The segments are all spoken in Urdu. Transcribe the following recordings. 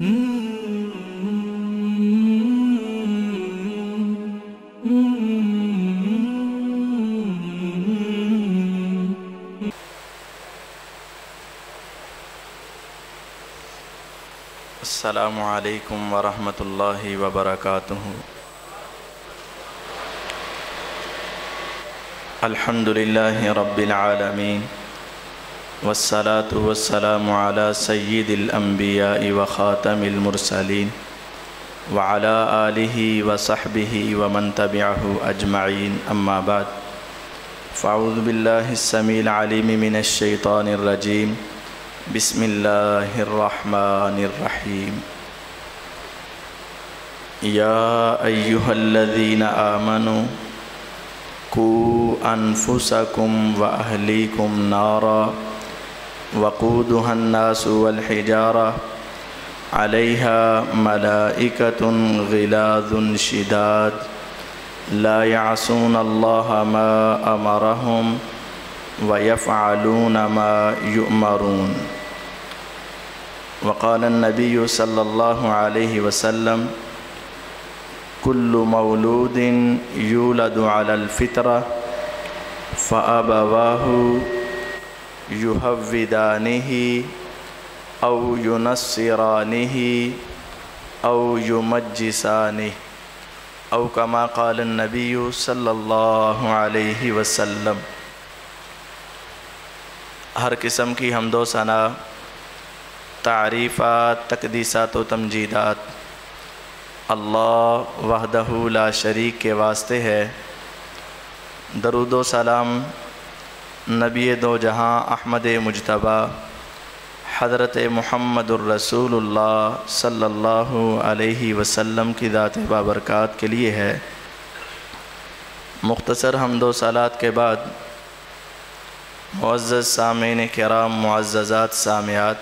السلام علیکم ورحمۃ اللہ وبرکاتہ۔ الحمد للہ رب العالمین والصلاة والسلام علی سید الانبیاء وخاتم المرسلین وعلی آلہ وصحبہ ومن تبعہ اجمعین، اما بعد فاعوذ باللہ السمیع العلیم من الشیطان الرجیم، بسم اللہ الرحمن الرحیم۔ یا ایہا الذین آمنوا قوا انفسکم واہلیکم نارا وقودها الناس والحجارہ علیہا ملائکۃ غلاظ شداد لا یعصون اللہ ما امرہم وَيَفْعَلُونَ مَا يُؤْمَرُونَ۔ وقال النبی صلی اللہ علیہ وسلم كُلُّ مَوْلُودٍ يُولَدُ عَلَى الْفِطْرَةِ فَأَبَوَاهُ يُهَوِّدَانِهِ أَوْ يُنَصِّرَانِهِ أَوْ يُمَجِّسَانِهِ أَوْ كَمَا قَالَ النَّبِيُّ صلی اللہ علیہ وسلم۔ ہر قسم کی حمد و ثنا، تعریفات، تقدیسات و تمجیدات اللہ وحدہ لا شریک کے واسطے ہے۔ درود و سلام نبی دو جہاں احمد مجتبی حضرت محمد الرسول اللہ صلی اللہ علیہ وسلم کی ذات بابرکات کے لیے ہے۔ مختصر حمد و صلات کے بعد معزز سامعین کرام، معززات سامعات،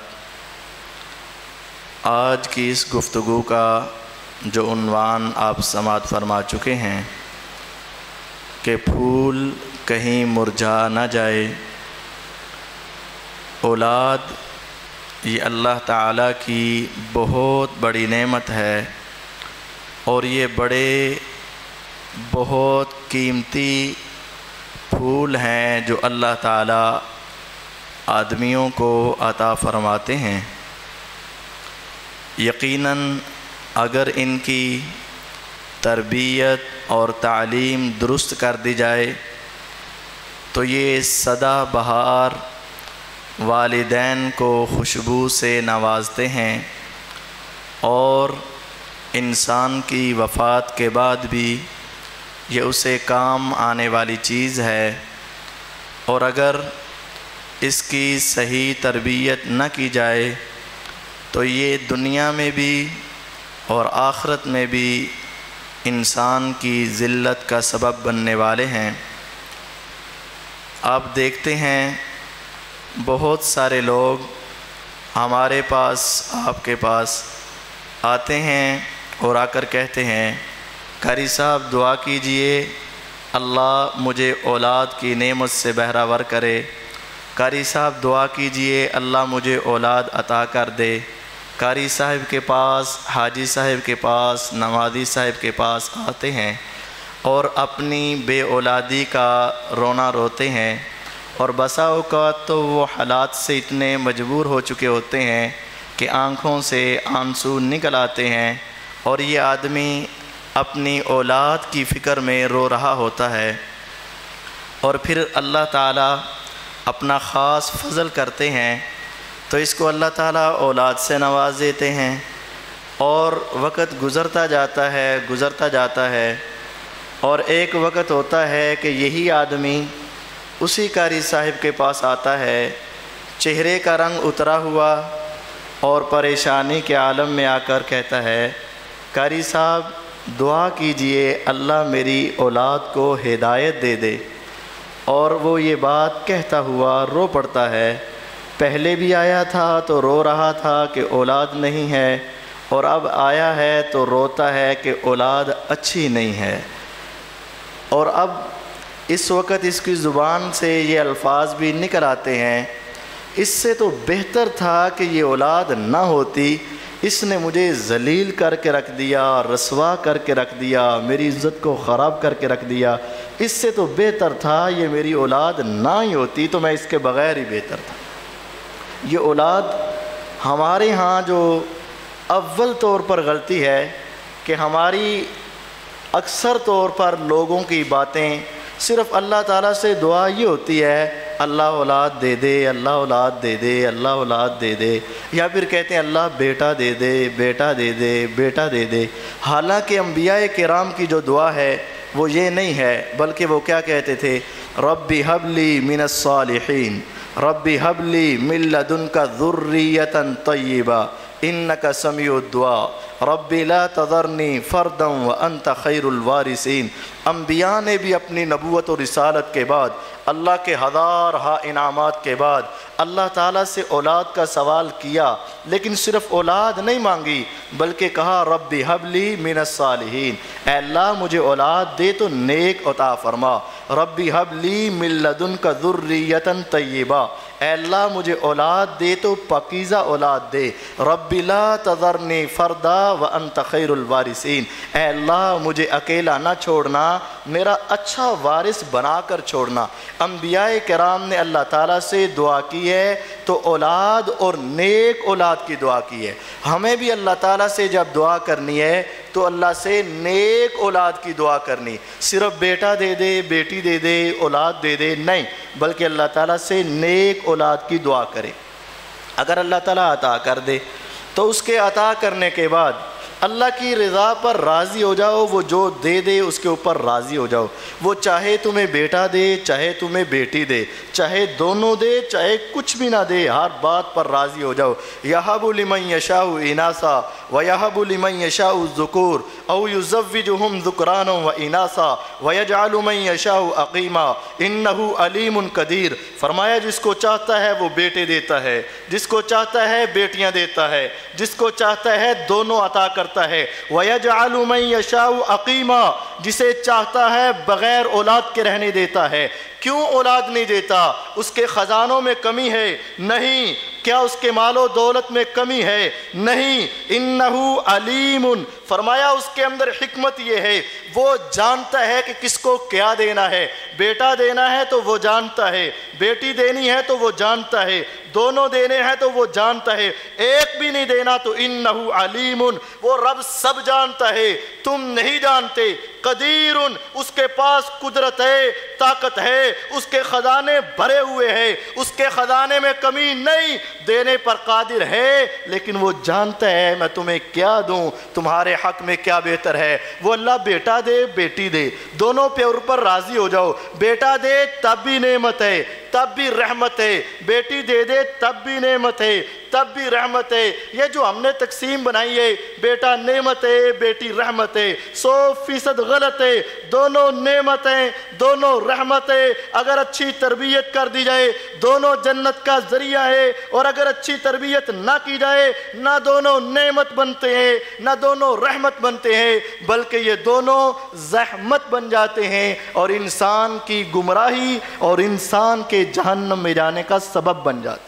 آج کی اس گفتگو کا جو عنوان آپ سماعت فرما چکے ہیں کہ پھول کہیں مرجھا نہ جائے۔ اولاد یہ اللہ تعالیٰ کی بہت بڑی نعمت ہے، اور یہ بہت قیمتی پھول ہیں جو اللہ تعالیٰ آدمیوں کو عطا فرماتے ہیں۔ یقیناً اگر ان کی تربیت اور تعلیم درست کر دی جائے تو یہ سدا بہار والدین کو خوشبو سے نوازتے ہیں، اور انسان کی وفات کے بعد بھی یہ اسے کام آنے والی چیز ہے۔ اور اگر اس کی صحیح تربیت نہ کی جائے تو یہ دنیا میں بھی اور آخرت میں بھی انسان کی ذلت کا سبب بننے والے ہیں۔ آپ دیکھتے ہیں بہت سارے لوگ ہمارے پاس، آپ کے پاس آتے ہیں اور آ کر کہتے ہیں قاری صاحب دعا کیجئے اللہ مجھے اولاد کی نعمت سے بہرہور کرے، قاری صاحب دعا کیجئے اللہ مجھے اولاد عطا کر دے۔ قاری صاحب کے پاس، حاجی صاحب کے پاس، نمازی صاحب کے پاس آتے ہیں اور اپنی بے اولادی کا رونا روتے ہیں، اور بسا اوقات تو وہ حالات سے اتنے مجبور ہو چکے ہوتے ہیں کہ آنکھوں سے آنسو نکل آتے ہیں، اور یہ آدمی اپنی اولاد کی فکر میں رو رہا ہوتا ہے۔ اور پھر اللہ تعالیٰ اپنا خاص فضل کرتے ہیں تو اس کو اللہ تعالیٰ اولاد سے نواز دیتے ہیں، اور وقت گزرتا جاتا ہے، اور ایک وقت ہوتا ہے کہ یہی آدمی اسی قاری صاحب کے پاس آتا ہے، چہرے کا رنگ اترا ہوا اور پریشانی کے عالم میں آ کر کہتا ہے قاری صاحب دعا کیجئے اللہ میری اولاد کو ہدایت دے دے۔ اور وہ یہ بات کہتا ہوا رو پڑتا ہے، پہلے بھی آیا تھا تو رو رہا تھا کہ اولاد نہیں ہے، اور اب آیا ہے تو روتا ہے کہ اولاد اچھی نہیں ہے۔ اور اب اس وقت اس کی زبان سے یہ الفاظ بھی نکل آتے ہیں، اس سے تو بہتر تھا کہ یہ اولاد نہ ہوتی، اس نے مجھے ذلیل کر کے رکھ دیا، رسوا کر کے رکھ دیا، میری عزت کو خراب کر کے رکھ دیا، اس سے تو بہتر تھا یہ میری اولاد نہ ہی ہوتی، تو میں اس کے بغیر ہی بہتر تھا۔ یہ اولاد ہمارے ہاں جو اول طور پر غلطی ہے کہ ہماری اکثر طور پر لوگوں کی باتیں صرف اللہ تعالیٰ سے دعا یہ ہوتی ہے اللہ اولاد دے دے، اللہ اولاد دے دے، اللہ اولاد دے دے، یا پھر کہتے ہیں اللہ بیٹا دے دے، بیٹا دے دے، بیٹا دے دے۔ حالانکہ انبیاء کرام کی جو دعا ہے وہ یہ نہیں ہے، بلکہ وہ کیا کہتے تھے؟ ربی حب لی من الصالحین، ربی حب لی من لدنک ذریۃ طیبہ انک سمیع الدعاء، ربی لا تذرنی فردا وانت خیر الوارثین۔ انبیاء نے بھی اپنی نبوت و رسالت کے بعد، اللہ کے ہزارہا انعامات کے بعد اللہ تعالیٰ سے اولاد کا سوال کیا، لیکن صرف اولاد نہیں مانگی بلکہ کہا ربی حب لی من الصالحین، اے اللہ مجھے اولاد دے تو نیک عطا فرما، ربی حب لی من لدنک ذریۃ طیبہ، اے اللہ مجھے اولاد دے تو پاکیزہ اولاد دے، ربی لا تذرنی فردا وانت خیر الوارثین، اے اللہ مجھے اکیلا نہ چھوڑنا، میرا اچھا وارث بنا کر چھوڑنا۔ انبیاء کرام نے اللہ تعالیٰ سے دعا کی ہے تو اولاد اور نیک اولاد کی دعا کی ہے۔ ہمیں بھی اللہ تعالیٰ سے جب دعا کرنی ہے تو اللہ سے نیک اولاد کی دعا کرنی، صرف بیٹا دے دے، بیٹی دے دے، اولاد دے دے نہیں، بلکہ اللہ تعالیٰ سے نیک اولاد کی دعا کرے۔ اگر اللہ تعالیٰ عطا کر دے تو اس کے عطا کرنے کے بعد اللہ کی رضا پر راضی ہو جاؤ، وہ جو دے دے اس کے اوپر راضی ہو جاؤ، وہ چاہے تمہیں بیٹا دے چاہے تمہیں بیٹی دے، چاہے دونوں دے چاہے کچھ بھی نہ دے، ہر بات پر راضی ہو جاؤ۔ یہب لمن یشاء اناثا ویہب لمن یشاء الذکور او یزوجہم ذکرانا واناثا ویجعل من یشاء عقیما انہ علیم قدیر۔ فرمایا جس کو چاہتا ہے وہ بیٹے دیتا ہے، جس کو چاہتا ہے بیٹیاں دیتا ہے، جس کو چاہتا ہے دونوں عطا کرتا ہے، وَيَجْعَلُ مَن يَشَاءُ عَقِيمًا، جسے چاہتا ہے بغیر اولاد کے رہنے دیتا ہے۔ کیوں اولاد نہیں دیتا؟ اس کے خزانوں میں کمی ہے؟ نہیں۔ کیا اس کے مال و دولت میں کمی ہے؟ نہیں۔ انہو علیم، فرمایا اس کے اندر حکمت یہ ہے وہ جانتا ہے کہ کس کو کیا دینا ہے۔ بیٹا دینا ہے تو وہ جانتا ہے، بیٹی دینی ہے تو وہ جانتا ہے، دونوں دینے ہیں تو وہ جانتا ہے، ایک بھی نہیں دینا تو انہو علیم، وہ رب سب جانتا ہے، تم نہیں جانتے۔ قدیر، اس کے پاس قدرت ہے، طاقت ہے، اس کے خزانے بھرے ہوئے ہیں، اس کے خزانے میں کمی نہیں، دینے پر قادر ہے، لیکن وہ جانتا ہے میں تمہیں کیا دوں، تمہارے حق میں کیا بہتر ہے۔ وہ اللہ بیٹا دے بیٹی دے، دونوں پہ اوپر راضی ہو جاؤ۔ بیٹا دے تب بھی نعمت ہے، تب بھی رحمت ہے، بیٹی دے دے تب بھی نعمت ہے، تب بھی رحمت ہے۔ یہ جو ہم نے تقسیم بنائی ہے، بیٹا نعمت ہے بیٹی رحمت ہے، 100% غلط ہے۔ دونوں نعمت ہیں، دونوں رحمت ہے۔ اگر اچھی تربیت کر دی جائے دونوں جنت کا ذریعہ ہے، اور اگر اچھی تربیت نہ کی جائے نہ دونوں نعمت بنتے ہیں نہ دونوں رحمت بنتے ہیں، بلکہ یہ دونوں زحمت بن جاتے ہیں اور انسان کی گمراہی اور انسان کے جہنم میں جانے کا سبب بن جاتا ہے۔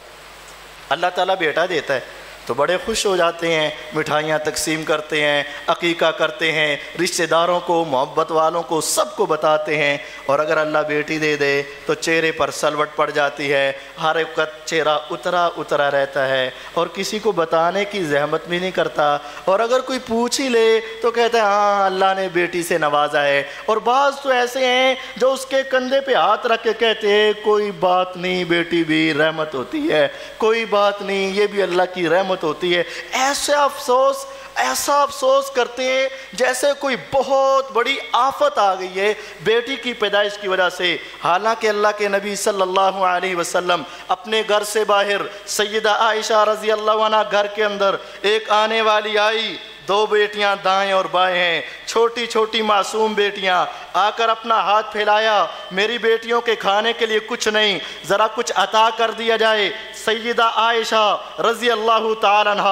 اللہ تعالیٰ بیٹا دیتا ہے تو بڑے خوش ہو جاتے ہیں، مٹھائیاں تقسیم کرتے ہیں، عقیقہ کرتے ہیں، رشتہ داروں کو، محبت والوں کو، سب کو بتاتے ہیں۔ اور اگر اللہ بیٹی دے دے تو چہرے پر سلوٹ پڑ جاتی ہے، ہر وقت چہرہ اترا رہتا ہے اور کسی کو بتانے کی زحمت بھی نہیں کرتا، اور اگر کوئی پوچھ ہی لے تو کہتا ہے ہاں اللہ نے بیٹی سے نوازا ہے۔ اور بعض تو ایسے ہیں جو اس کے کندھے پہ ہاتھ رکھ کے کہتے ہیں کوئی بات نہیں، بیٹی بھی رحمت ہوتی ہے، کوئی بات نہیں، یہ بھی اللہ کی رحمت ہوتی ہے۔ ایسا افسوس کرتے ہیں جیسے کوئی بہت بڑی آفت آ گئی ہے بیٹی کی پیدائش کی وجہ سے، حالانکہ اللہ کے نبی صلی اللہ علیہ وسلم اپنے گھر سے باہر، سیدہ عائشہ رضی اللہ عنہ گھر کے اندر، ایک آنے والی آئی، 2 بیٹیاں دائیں اور بائیں ہیں، چھوٹی چھوٹی معصوم بیٹیاں، آ کر اپنا ہاتھ پھیلایا، میری بیٹیوں کے کھانے کے لیے کچھ نہیں، ذرا کچھ عطا کر دیا جائے۔ سیدہ عائشہ رضی اللہ تعالی عنہ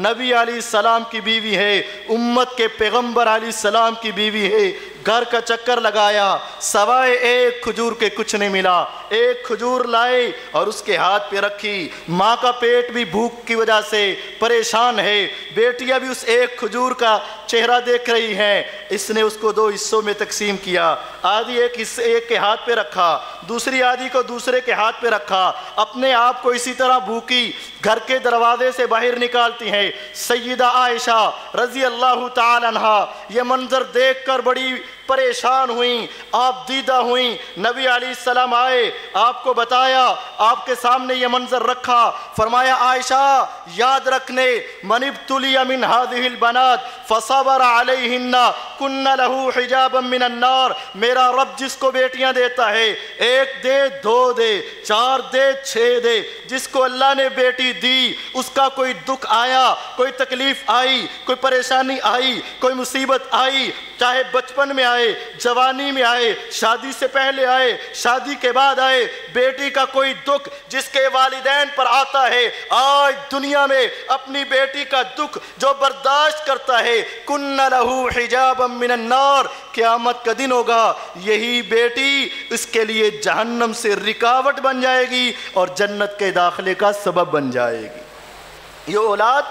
نبی علیہ السلام کی بیوی ہے، امت کے پیغمبر علیہ السلام کی بیوی ہے، گھر کا چکر لگایا، سوائے ایک کھجور کے کچھ نہیں ملا۔ ایک کھجور لائے اور اس کے ہاتھ پہ رکھی۔ ماں کا پیٹ بھی بھوک کی وجہ سے پریشان ہے، بیٹیاں بھی اس ایک کھجور کا چہرہ دیکھ رہی ہیں۔ اس نے اس کو دو حصوں میں تقسیم کیا، آدھی ایک کے ہاتھ پہ رکھا، دوسری آدھی کو دوسرے کے ہاتھ پہ رکھا۔ اپنے آپ کو اسی طرح بھوکی گھر کے دروازے سے باہر نکالتی ہیں۔ سیدہ عائشہ رضی اللہ تعالی عنہا یہ منظر دیکھ کر بڑی پریشان ہوئیں، آپ دیدہ ہوئیں۔ نبی علیہ السلام آئے، آپ کو بتایا، آپ کے سامنے یہ منظر رکھا، فرمایا عائشہ یاد رکھنے، من ابتلی من هذه البنات فصبر علیہن کن لہ حجابا من النار۔ میرا رب جس کو بیٹیاں دیتا ہے، ایک دے، دو دے، چار دے، چھ دے، جس کو اللہ نے بیٹی دی اس کا کوئی دکھ آیا، کوئی تکلیف آئی، کوئی پریشانی آئی، کوئی مصیبت آئی، چاہے بچپن میں آئے، جوانی میں آئے، شادی سے پہلے آئے، شادی کے بعد آئے، بیٹی کا کوئی دکھ جس کے والدین پر آتا ہے، آج دنیا میں اپنی بیٹی کا دکھ جو برداشت کرتا ہے، کن لہ حجابا من النار، قیامت کا دن ہوگا یہی بیٹی اس کے لیے جہنم سے رکاوٹ بن جائے گی اور جنت کے داخلے کا سبب بن جائے گی۔ یہ اولاد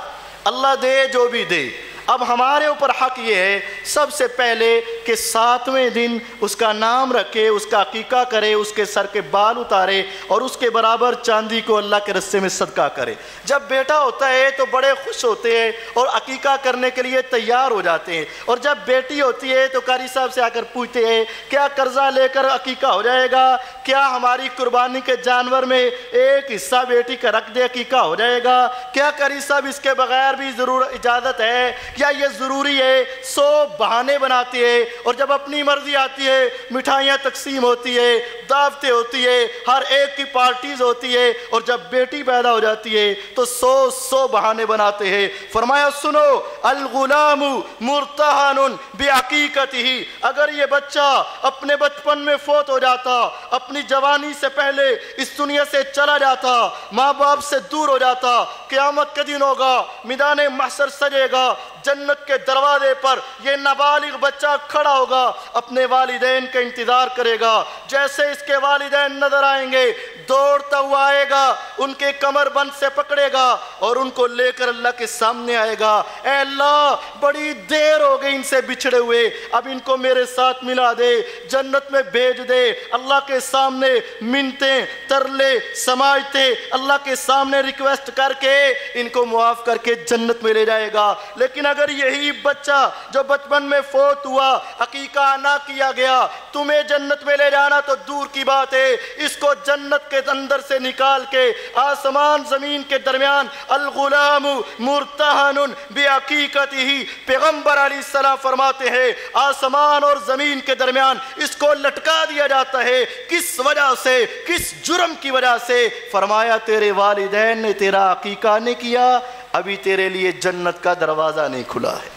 اللہ دے جو بھی دے، اب ہمارے اوپر حق یہ ہے سب سے پہلے کہ 7ویں دن اس کا نام رکھے، اس کا عقیقہ کرے، اس کے سر کے بال اتارے اور اس کے برابر چاندی کو اللہ کے رستے میں صدقہ کرے۔ جب بیٹا ہوتا ہے تو بڑے خوش ہوتے ہیں اور عقیقہ کرنے کے لیے تیار ہو جاتے ہیں، اور جب بیٹی ہوتی ہے تو قاری صاحب سے آ کر پوچھتے ہیں کیا قرضہ لے کر عقیقہ ہو جائے گا، کیا ہماری قربانی کے جانور میں ایک حصہ بیٹی کا رکھ دے عقیقہ ہو جائے گا، کیا قاری صاحب اس کے بغیر بھی ضرور اجازت ہے یا یہ ضروری ہے۔ 100 بہانے بناتی ہے، اور جب اپنی مرضی آتی ہے مٹھائیاں تقسیم ہوتی ہے، دعوتیں ہوتی ہے، ہر ایک کی پارٹیز ہوتی ہے، اور جب بیٹی پیدا ہو جاتی ہے تو 100 بہانے بناتے ہیں۔ فرمایا سنو، الغلام مرتہن بعقیقتہ، اگر یہ بچہ اپنے بچپن میں فوت ہو جاتا، اپنی جوانی سے پہلے اس دنیا سے چلا جاتا، ماں باپ سے دور ہو جاتا، قیامت کا دن ہوگا، میدان محشر سجے گا، جنت کے دروازے پر یہ نابالغ بچہ کھڑا ہوگا، اپنے والدین کا انتظار کرے گا۔ جیسے اس کے والدین نظر آئیں گے دوڑتا ہوا آئے گا، ان کے کمر بند سے پکڑے گا اور ان کو لے کر اللہ کے سامنے آئے گا، اے اللہ بڑی دیر ہو گئی ان سے بچھڑے ہوئے، اب ان کو میرے ساتھ ملا دے، جنت میں بھیج دے۔ اللہ کے سامنے منتیں، ترلے، سماجتے، اللہ کے سامنے ریکویسٹ کر کے ان کو معاف کر کے جنت میں لے جائے گا۔ لیکن اگر یہی بچہ جو بچپن میں فوت ہوا، عقیقہ نہ کیا گیا، تمہیں جنت میں لے جانا تو دور کی بات ہے، اس کو جنت کے اندر سے نکال کے آسمان زمین کے درمیان، الغلام مرتہن بعقیقتہ، پیغمبر علیہ السلام فرماتے ہیں آسمان اور زمین کے درمیان اس کو لٹکا دیا جاتا ہے۔ کس وجہ سے؟ کس جرم کی وجہ سے؟ فرمایا تیرے والدین نے تیرا عقیقہ نہیں کیا، ابھی تیرے لیے جنت کا دروازہ نہیں کھلا ہے۔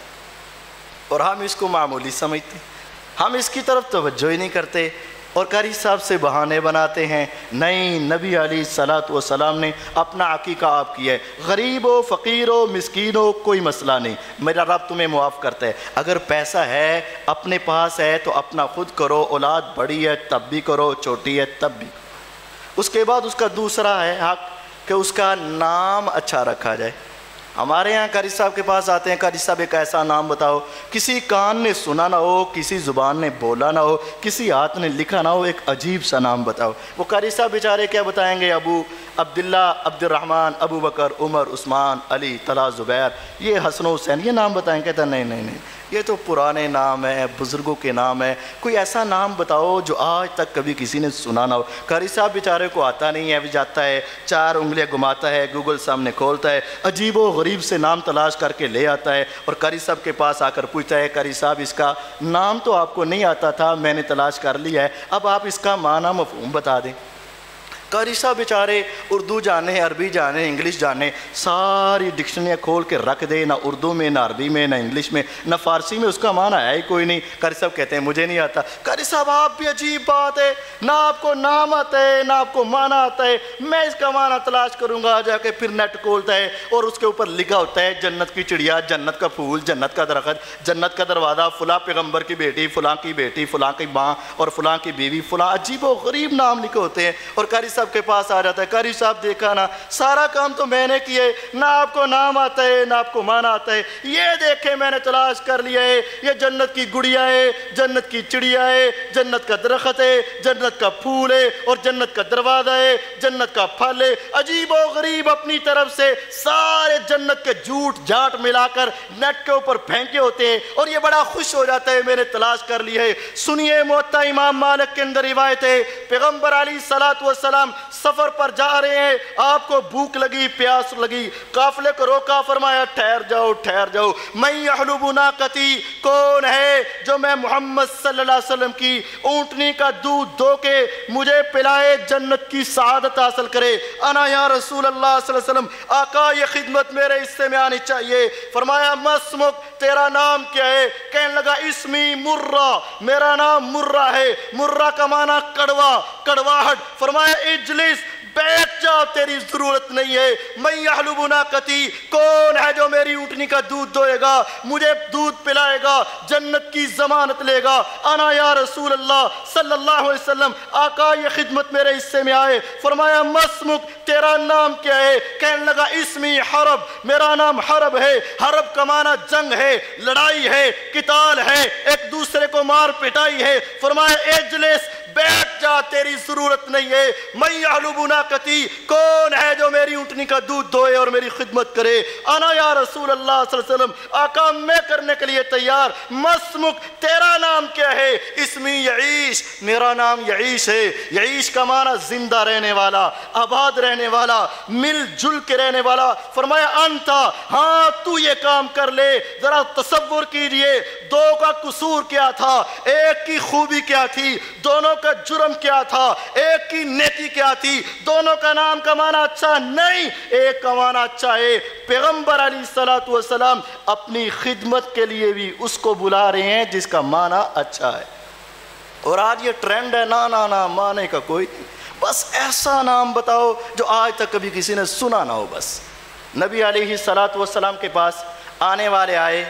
اور ہم اس کو معمولی سمجھتے ہیں، ہم اس کی طرف توجہ ہی نہیں کرتے اور قاری صاحب سے بہانے بناتے ہیں۔ نہیں، نبی علیہ السلام نے اپنا عقیقہ آپ کیا ہے، غریب ہو، فقیر ہو، مسکین ہو، کوئی مسئلہ نہیں، میرا رب تمہیں معاف کرتا ہے۔ اگر پیسہ ہے اپنے پاس ہے تو اپنا خود کرو، اولاد بڑی ہے تب بھی کرو، چھوٹی ہے تب بھی۔ اس کے بعد اس کا دوسرا ہے حق کہ اس کا نام اچھا رکھا جائے۔ ہمارے یہاں قاری صاحب کے پاس آتے ہیں، قاری صاحب ایک ایسا نام بتاؤ کسی کان نے سنا نہ ہو، کسی زبان نے بولا نہ ہو، کسی ہاتھ نے لکھا نہ ہو، ایک عجیب سا نام بتاؤ۔ وہ قاری صاحب بیچارے کیا بتائیں گے؟ ابو عبداللہ، عبد الرحمن، ابو بکر، عمر، عثمان، علی، طلحہ، زبیر، یہ حسن و حسین، یہ نام بتائیں؟ کہتا نہیں نہیں نہیں، یہ تو پرانے نام ہیں، بزرگوں کے نام ہیں، کوئی ایسا نام بتاؤ جو آج تک کبھی کسی نے سنا نہ ہو۔ قاری صاحب بیچارے کو آتا نہیں ہے، بھی جاتا ہے 4 انگلیاں گھماتا ہے، گوگل سامنے کھولتا ہے، عجیب و غریب سے نام تلاش کر کے لے آتا ہے اور قاری صاحب کے پاس آ کر پوچھتا ہے قاری صاحب اس کا نام تو آپ کو نہیں آتا تھا، میں نے تلاش کر لیا ہے، اب آپ اس کا معنی مفہوم بتا دیں۔ قاری صاحب بیچارے اردو جانے، عربی جانے، انگلش جانے، ساری ڈکشنریاں کھول کے رکھ دے، نہ اردو میں، نہ عربی میں، نہ انگلش میں، نہ فارسی میں، اس کا معنی ہے ہی کوئی نہیں۔ قاری صاحب کہتے ہیں مجھے نہیں آتا۔ قاری صاحب آپ بھی عجیب بات ہے، نہ آپ کو نام آتا ہے نہ آپ کو معنی آتا ہے، میں اس کا معنی تلاش کروں گا۔ جا کے پھر نیٹ کھولتا ہے اور اس کے اوپر لکھا ہوتا ہے جنت کی چڑیا، جنت کا پھول، جنت کا درخت، جنت کا دروازہ، فلاں پیغمبر کی بیٹی، فلاں کی بیٹی، فلاں کی ماں اور فلاں کی بیوی، فلاں عجیب و غریب نام لکھے ہوتے ہیں۔ اور قاری صاحب کے پاس آ جاتا ہے، قاری صاحب دیکھا نا سارا کام تو میں نے کیا ہے، نہ آپ کو نام آتا ہے نہ آپ کو معنی آتا ہے، یہ دیکھیں میں نے تلاش کر لیا ہے، یہ جنت کی گڑیا ہے، جنت کی چڑیا ہے، جنت کا درخت ہے، جنت کا پھول ہے اور جنت کا دروازہ ہے، جنت کا پھل ہے۔ عجیب و غریب اپنی طرف سے سارے جنت کے جھوٹ جھاٹ ملا کر نیٹ کے اوپر پھینکے ہوتے ہیں، اور یہ بڑا خوش ہو جاتا ہے میں نے تلاش کر لی ہے۔ سنیے موطا امام مالک کے اندر روایت ہے، پیغمبر علیہ الصلوۃ والسلام سفر پر جا رہے ہیں، آپ کو بھوک لگی، پیاس لگی، قافلے کو روکا، فرمایا ٹھہر جاؤ ٹھہر جاؤ، من یحلب ناقتی، کون ہے جو میں محمد صلی اللہ علیہ وسلم کی اونٹنی کا دودھ دو کے مجھے پلائے، جنت کی سعادت حاصل کرے۔ انا یا رسول اللہ صلی اللہ علیہ وسلم، آقا یہ خدمت میرے حصے میں آنی چاہیے۔ فرمایا مسمک، تیرا نام کیا ہے؟ کہنے لگا اسمی مرہ، میرا نام مرہ ہے۔ مرہ کا معنی کڑوا، کڑواہٹ۔ فرمایا اجلس، بیٹھ جاؤ، تیری ضرورت نہیں ہے۔ من یحلب ناقتی، کون ہے جو میری اونٹنی کا دودھ دوئے گا، مجھے دودھ پلائے گا، جنت کی ضمانت لے گا۔ انا یا رسول اللہ صلی اللہ علیہ وسلم، آقا یہ خدمت میرے حصے میں آئے۔ فرمایا مسمک، تیرا نام کیا ہے؟ کہنے لگا اسمی حرب، میرا نام حرب ہے۔ حرب کا معنی جنگ ہے، لڑائی ہے، قتال ہے، ایک دوسرے کو مار پٹائی ہے۔ فرمایا اجلس، بیٹھ جا، تیری ضرورت نہیں ہے۔ من یحلب ناقتی، کون ہے جو میری اونٹنی کا دودھ دوئے اور میری خدمت کرے؟ انا یا رسول اللہ صلی اللہ علیہ وسلم، آقا میں کرنے کے لیے تیار۔ مسمک، تیرا نام کیا ہے؟ اسمی یعیش، میرا نام یعیش ہے۔ یعیش کا معنی زندہ رہنے والا، آباد رہنے والا، مل جل کے رہنے والا۔ فرمایا انتا، ہاں تو یہ کام کر لے۔ ذرا تصور کیجئے دو کا قصور کیا تھا، ایک کی خوبی کیا تھی، دونوں کا جرم کیا تھا، ایک کی نیکی کیا تھی، دونوں کا نام کا معنی اچھا نہیں، ایک کا معنی اچھا ہے۔ پیغمبر علیہ الصلوۃ والسلام اپنی خدمت کے لیے بھی اس کو بلا رہے ہیں جس کا معنی اچھا ہے۔ اور آج یہ ٹرینڈ ہے، نا معنی کا کوئی نہیں، بس ایسا نام بتاؤ جو آج تک کبھی کسی نے سنا نہ ہو۔ بس نبی علیہ الصلوۃ والسلام کے پاس آنے والے آئے،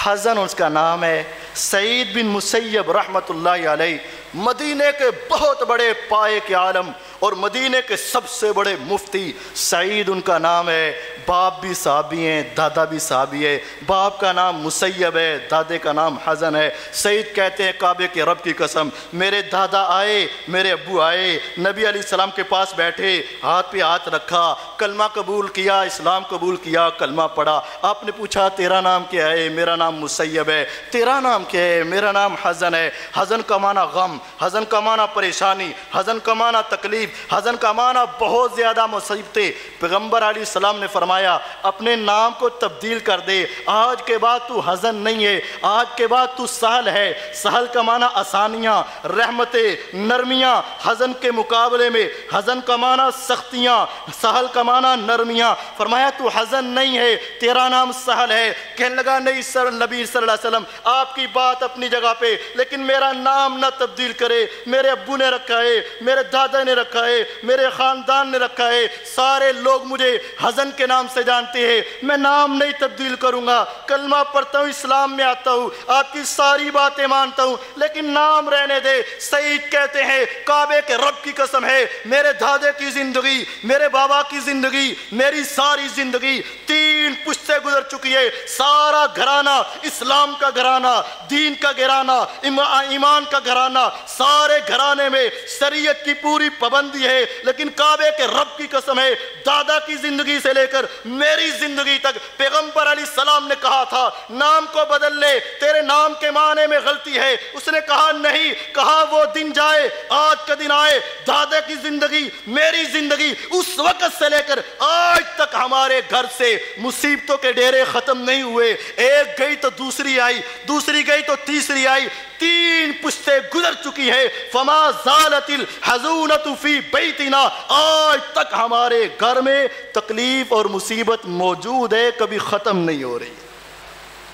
حزن اس کا نام ہے، سعید بن مسیب رحمۃ اللہ علیہ، مدینے کے بہت بڑے پائے کے عالم اور مدینے کے سب سے بڑے مفتی، سعید ان کا نام ہے۔ باپ بھی صحابی ہیں، دادا بھی صحابی ہے۔ باپ کا نام مسیب ہے، دادے کا نام حزن ہے۔ سعید کہتے ہیں کعبے کے رب کی قسم، میرے دادا آئے، میرے ابو آئے، نبی علیہ السلام کے پاس بیٹھے، ہاتھ پہ ہاتھ رکھا، کلمہ قبول کیا، اسلام قبول کیا، کلمہ پڑھا۔ آپ نے پوچھا تیرا نام کیا ہے؟ میرا نام مسیب ہے۔ تیرا نام کیا ہے؟ میرا نام حزن ہے۔ حزن کا معنی غم، حزن کا معنی پریشانی، حزن کا معنی تکلیف، حزن کا معنی بہت زیادہ مصیبتیں۔ پیغمبر علیہ السلام نے فرمایا اپنے نام کو تبدیل کر دے، آج کے بعد تو حزن نہیں ہے، آج کے بعد تو سہل ہے۔ سہل کا معنی آسانیاں، رحمتیں، نرمیاں۔ حزن کے مقابلے میں حزن کا معنی سختیاں، سہل کا معنی نرمیاں۔ فرمایا تو حزن نہیں ہے، تیرا نام سہل ہے۔ کہنے لگا نہیں سر نبی صلی اللہ علیہ وسلم، آپ کی بات اپنی جگہ پہ، لیکن میرا نام نہ تبدیل کرے۔ میرے ابو نے رکھا ہے، میرے دادا نے رکھا ہے، میرے خاندان نے رکھا ہے، سارے لوگ مجھے حزن کے نام سے جانتے ہیں، میں نام نہیں تبدیل کروں گا۔ کلمہ پڑھتا ہوں، اسلام میں آتا ہوں، آپ کی ساری باتیں مانتا ہوں، لیکن نام رہنے دے۔ سعید کہتے ہیں کعبے کے رب کی قسم ہے، میرے دادے کی زندگی، میرے بابا کی زندگی، میری ساری زندگی 3 پشتیں گزر چکی ہے، سارا گھرانہ اسلام کا گھرانہ، دین کا گھرانہ، ایمان کا گھرانہ، سارے گھرانے میں شریعت کی پوری پابندی ہے، لیکن کعبے کے رب کی قسم ہے، دادا کی زندگی سے لے کر میری زندگی تک پیغمبر علیہ السلام نے کہا تھا نام کو بدل لے، تیرے نام کے معنی میں غلطی ہے۔ اس نے کہا نہیں، کہا وہ دن جائے، آج کا دن آئے، دادا کی زندگی، میری زندگی، اس وقت سے لے کر آج تک ہمارے گھر سے مصیبتوں کے ڈیرے ختم نہیں ہوئے، ایک گئی تو دوسری آئی، دوسری گئی تو تیسری آئی، 3 پشتیں گزر چکی ہے۔ فما زالت الحزونۃ فی بیتنا، آج تک ہمارے گھر میں تکلیف اور مصیبت موجود ہے، کبھی ختم نہیں ہو رہی۔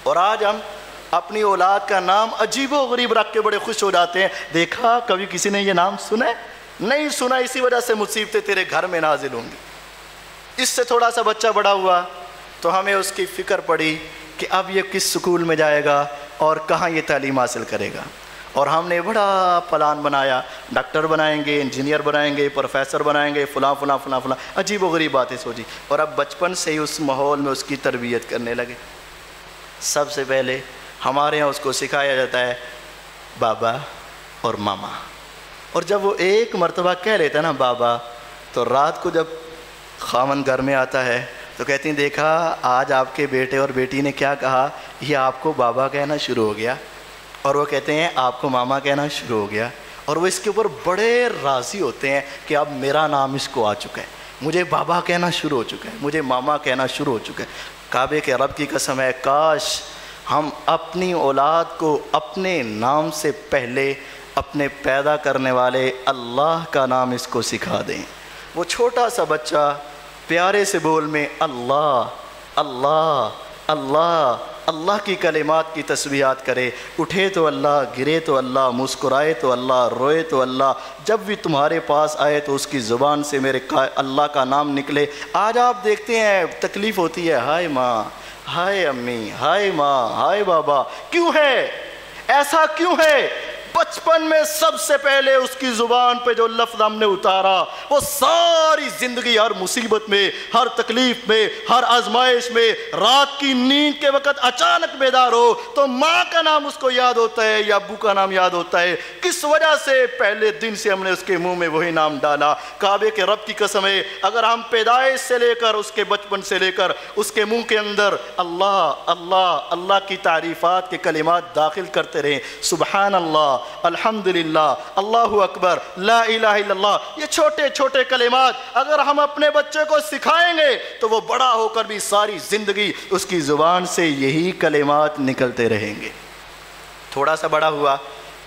اور آج ہم اپنی اولاد کا نام عجیب و غریب رکھ کے بڑے خوش ہو جاتے ہیں۔ دیکھا کبھی کسی نے یہ نام سنا ہے؟ نہیں سنا، اسی وجہ سے مصیبتیں تیرے گھر میں نازل ہوں گی۔ اس سے تھوڑا سا بچہ بڑا ہوا تو ہمیں اس کی فکر پڑی کہ اب یہ کس سکول میں جائے گا اور کہاں یہ تعلیم حاصل کرے گا، اور ہم نے بڑا پلان بنایا، ڈاکٹر بنائیں گے، انجینئر بنائیں گے، پروفیسر بنائیں گے، فلاں فلاں فلاں فلاں، عجیب و غریب باتیں سوچی، اور اب بچپن سے ہی اس ماحول میں اس کی تربیت کرنے لگے۔ سب سے پہلے ہمارے یہاں اس کو سکھایا جاتا ہے بابا اور ماما، اور جب وہ ایک مرتبہ کہہ لیتا ہے نا بابا، تو رات کو جب خامن گھر میں آتا ہے تو کہتی ہیں دیکھا آج آپ کے بیٹے اور بیٹی نے کیا کہا، یہ آپ کو بابا کہنا شروع ہو گیا، اور وہ کہتے ہیں آپ کو ماما کہنا شروع ہو گیا، اور وہ اس کے اوپر بڑے راضی ہوتے ہیں کہ اب میرا نام اس کو آ چکا ہے، مجھے بابا کہنا شروع ہو چکا ہے، مجھے ماما کہنا شروع ہو چکا ہے۔ کعبے کے رب کی قسم ہے، کاش ہم اپنی اولاد کو اپنے نام سے پہلے اپنے پیدا کرنے والے اللہ کا نام اس کو سکھا دیں۔ وہ چھوٹا سا بچہ پیارے سے بول میں اللہ اللہ اللہ اللہ کی کلمات کی تسبیحات کرے، اٹھے تو اللہ، گرے تو اللہ، مسکرائے تو اللہ، روئے تو اللہ، جب بھی تمہارے پاس آئے تو اس کی زبان سے میرے اللہ کا نام نکلے۔ آج آپ دیکھتے ہیں تکلیف ہوتی ہے، ہائے ماں، ہائے امی، ہائے ماں، ہائے بابا، کیوں ہے ایسا؟ کیوں ہے؟ بچپن میں سب سے پہلے اس کی زبان پہ جو لفظ ہم نے اتارا وہ ساری زندگی ہر مصیبت میں، ہر تکلیف میں، ہر آزمائش میں، رات کی نیند کے وقت اچانک بیدار ہو تو ماں کا نام اس کو یاد ہوتا ہے یا ابو کا نام یاد ہوتا ہے۔ کس وجہ سے؟ پہلے دن سے ہم نے اس کے منہ میں وہی نام ڈالا۔ کعبے کے رب کی قسم ہے، اگر ہم پیدائش سے لے کر اس کے بچپن سے لے کر اس کے منہ کے اندر اللہ اللہ اللہ کی تعریفات کے کلمات داخل کرتے رہیں، سبحان اللہ، الحمدللہ، اللہ اکبر، لا الہ الا اللہ، یہ چھوٹے چھوٹے کلمات اگر ہم اپنے بچے کو سکھائیں گے تو وہ بڑا ہو کر بھی ساری زندگی اس کی زبان سے یہی کلمات نکلتے رہیں گے۔ تھوڑا سا بڑا ہوا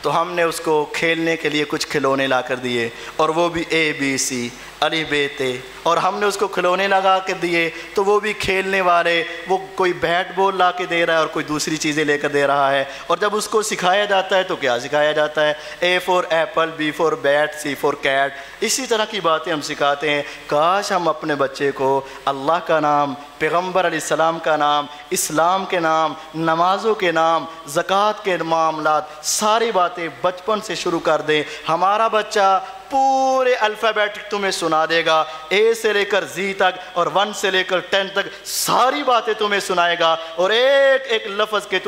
تو ہم نے اس کو کھیلنے کے لیے کچھ کھلونے لا کر دیے، اور وہ بھی اے بی سی، الف ب ت، اور ہم نے اس کو کھلونے لگا کے دیے تو وہ بھی کھیلنے والے، وہ کوئی بیٹ بال لا کے دے رہا ہے اور کوئی دوسری چیزیں لے کر دے رہا ہے، اور جب اس کو سکھایا جاتا ہے تو کیا سکھایا جاتا ہے؟ A for apple, B for bat, C for cat, اسی طرح کی باتیں ہم سکھاتے ہیں۔ کاش ہم اپنے بچے کو اللہ کا نام، پیغمبر علیہ السلام کا نام، اسلام کے نام، نمازوں کے نام، زکوٰۃ کے معاملات، ساری باتیں بچپن سے شروع کر دیں۔ ہمارا بچہ پورے الفابیٹک تمہیں سنا دے گا، اے سے لے کر زی تک اور 1 سے لے کر 10 تک ساری باتیں تمہیں سنائے گا، اور ایک ایک لفظ کے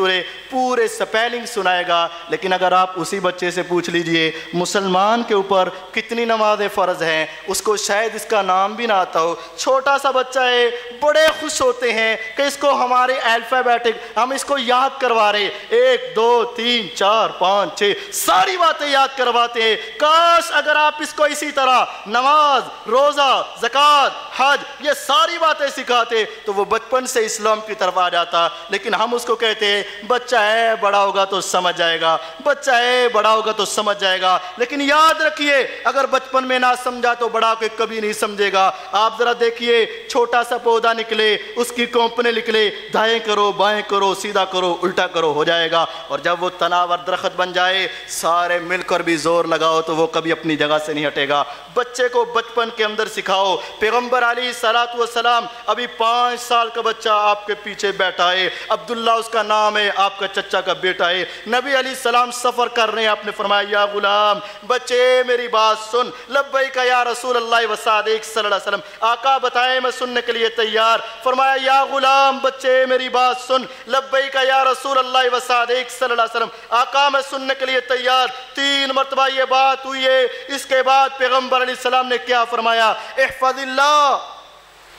پورے سپیلنگ سنائے گا۔ لیکن اگر آپ اسی بچے سے پوچھ لیجئے مسلمان کے اوپر کتنی نمازیں فرض ہیں، اس کو شاید اس کا نام بھی نہ آتا ہو۔ چھوٹا سا بچہ ہے، بڑے خوش ہوتے ہیں کہ اس کو ہمارے الفابیٹک ہم اس کو یاد کروا رہے، 1 2 3 4 5 6 ساری باتیں یاد کرواتے ہیں۔ کاش اگر آپ اس کو اسی طرح نماز، روزہ، زکوٰۃ، حج، یہ ساری باتیں سکھاتے تو وہ بچپن سے اسلام کی طرف آ جاتا۔ لیکن ہم اس کو کہتے ہیں بچہ ہے، بڑا ہوگا تو سمجھ جائے گا، بچہ ہے، بڑا ہوگا تو سمجھ جائے گا۔ لیکن یاد رکھیے اگر بچپن میں نہ سمجھا تو بڑا ہو کے کبھی نہیں سمجھے گا۔ آپ ذرا دیکھیے چھوٹا سا پودا نکلے، اس کی کونپنے نکلے، دائیں کرو، بائیں کرو، سیدھا کرو، الٹا کرو، ہو جائے گا، اور جب وہ تناور درخت بن جائے سارے مل کر بھی زور لگاؤ تو وہ کبھی اپنی جگہ سے نہیں ہٹے گا۔ بچے کو بچپن کے اندر سکھاؤ۔ پیغمبر علیہ السلام ابھی 5 سال کا بچہ آپ کے پیچھے بیٹھا ہے، عبداللہ اس کا نام ہے، آپ کا چچا کا بیٹا ہے۔ نبی علیہ السلام سفر کر رہے ہیں، آپ نے فرمایا یا غلام، بچے میری بات سن، لبیک یا رسول اللہ وصادق صلی اللہ علیہ وسلم، آقا بتائیں میں سننے کے لیے تیار۔ فرمایا یا غلام، بچے میری بات سن، لبیک یا رسول اللہ وصادق صلی اللہ علیہ وسلم، آقا میں سننے کے لیے تیار۔ 3 مرتبہ یہ بات ہوئی ہے۔ اس کے بعد پیغمبر علیہ السلام نے کیا فرمایا؟ احفظ اللہ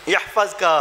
یحفظ کا،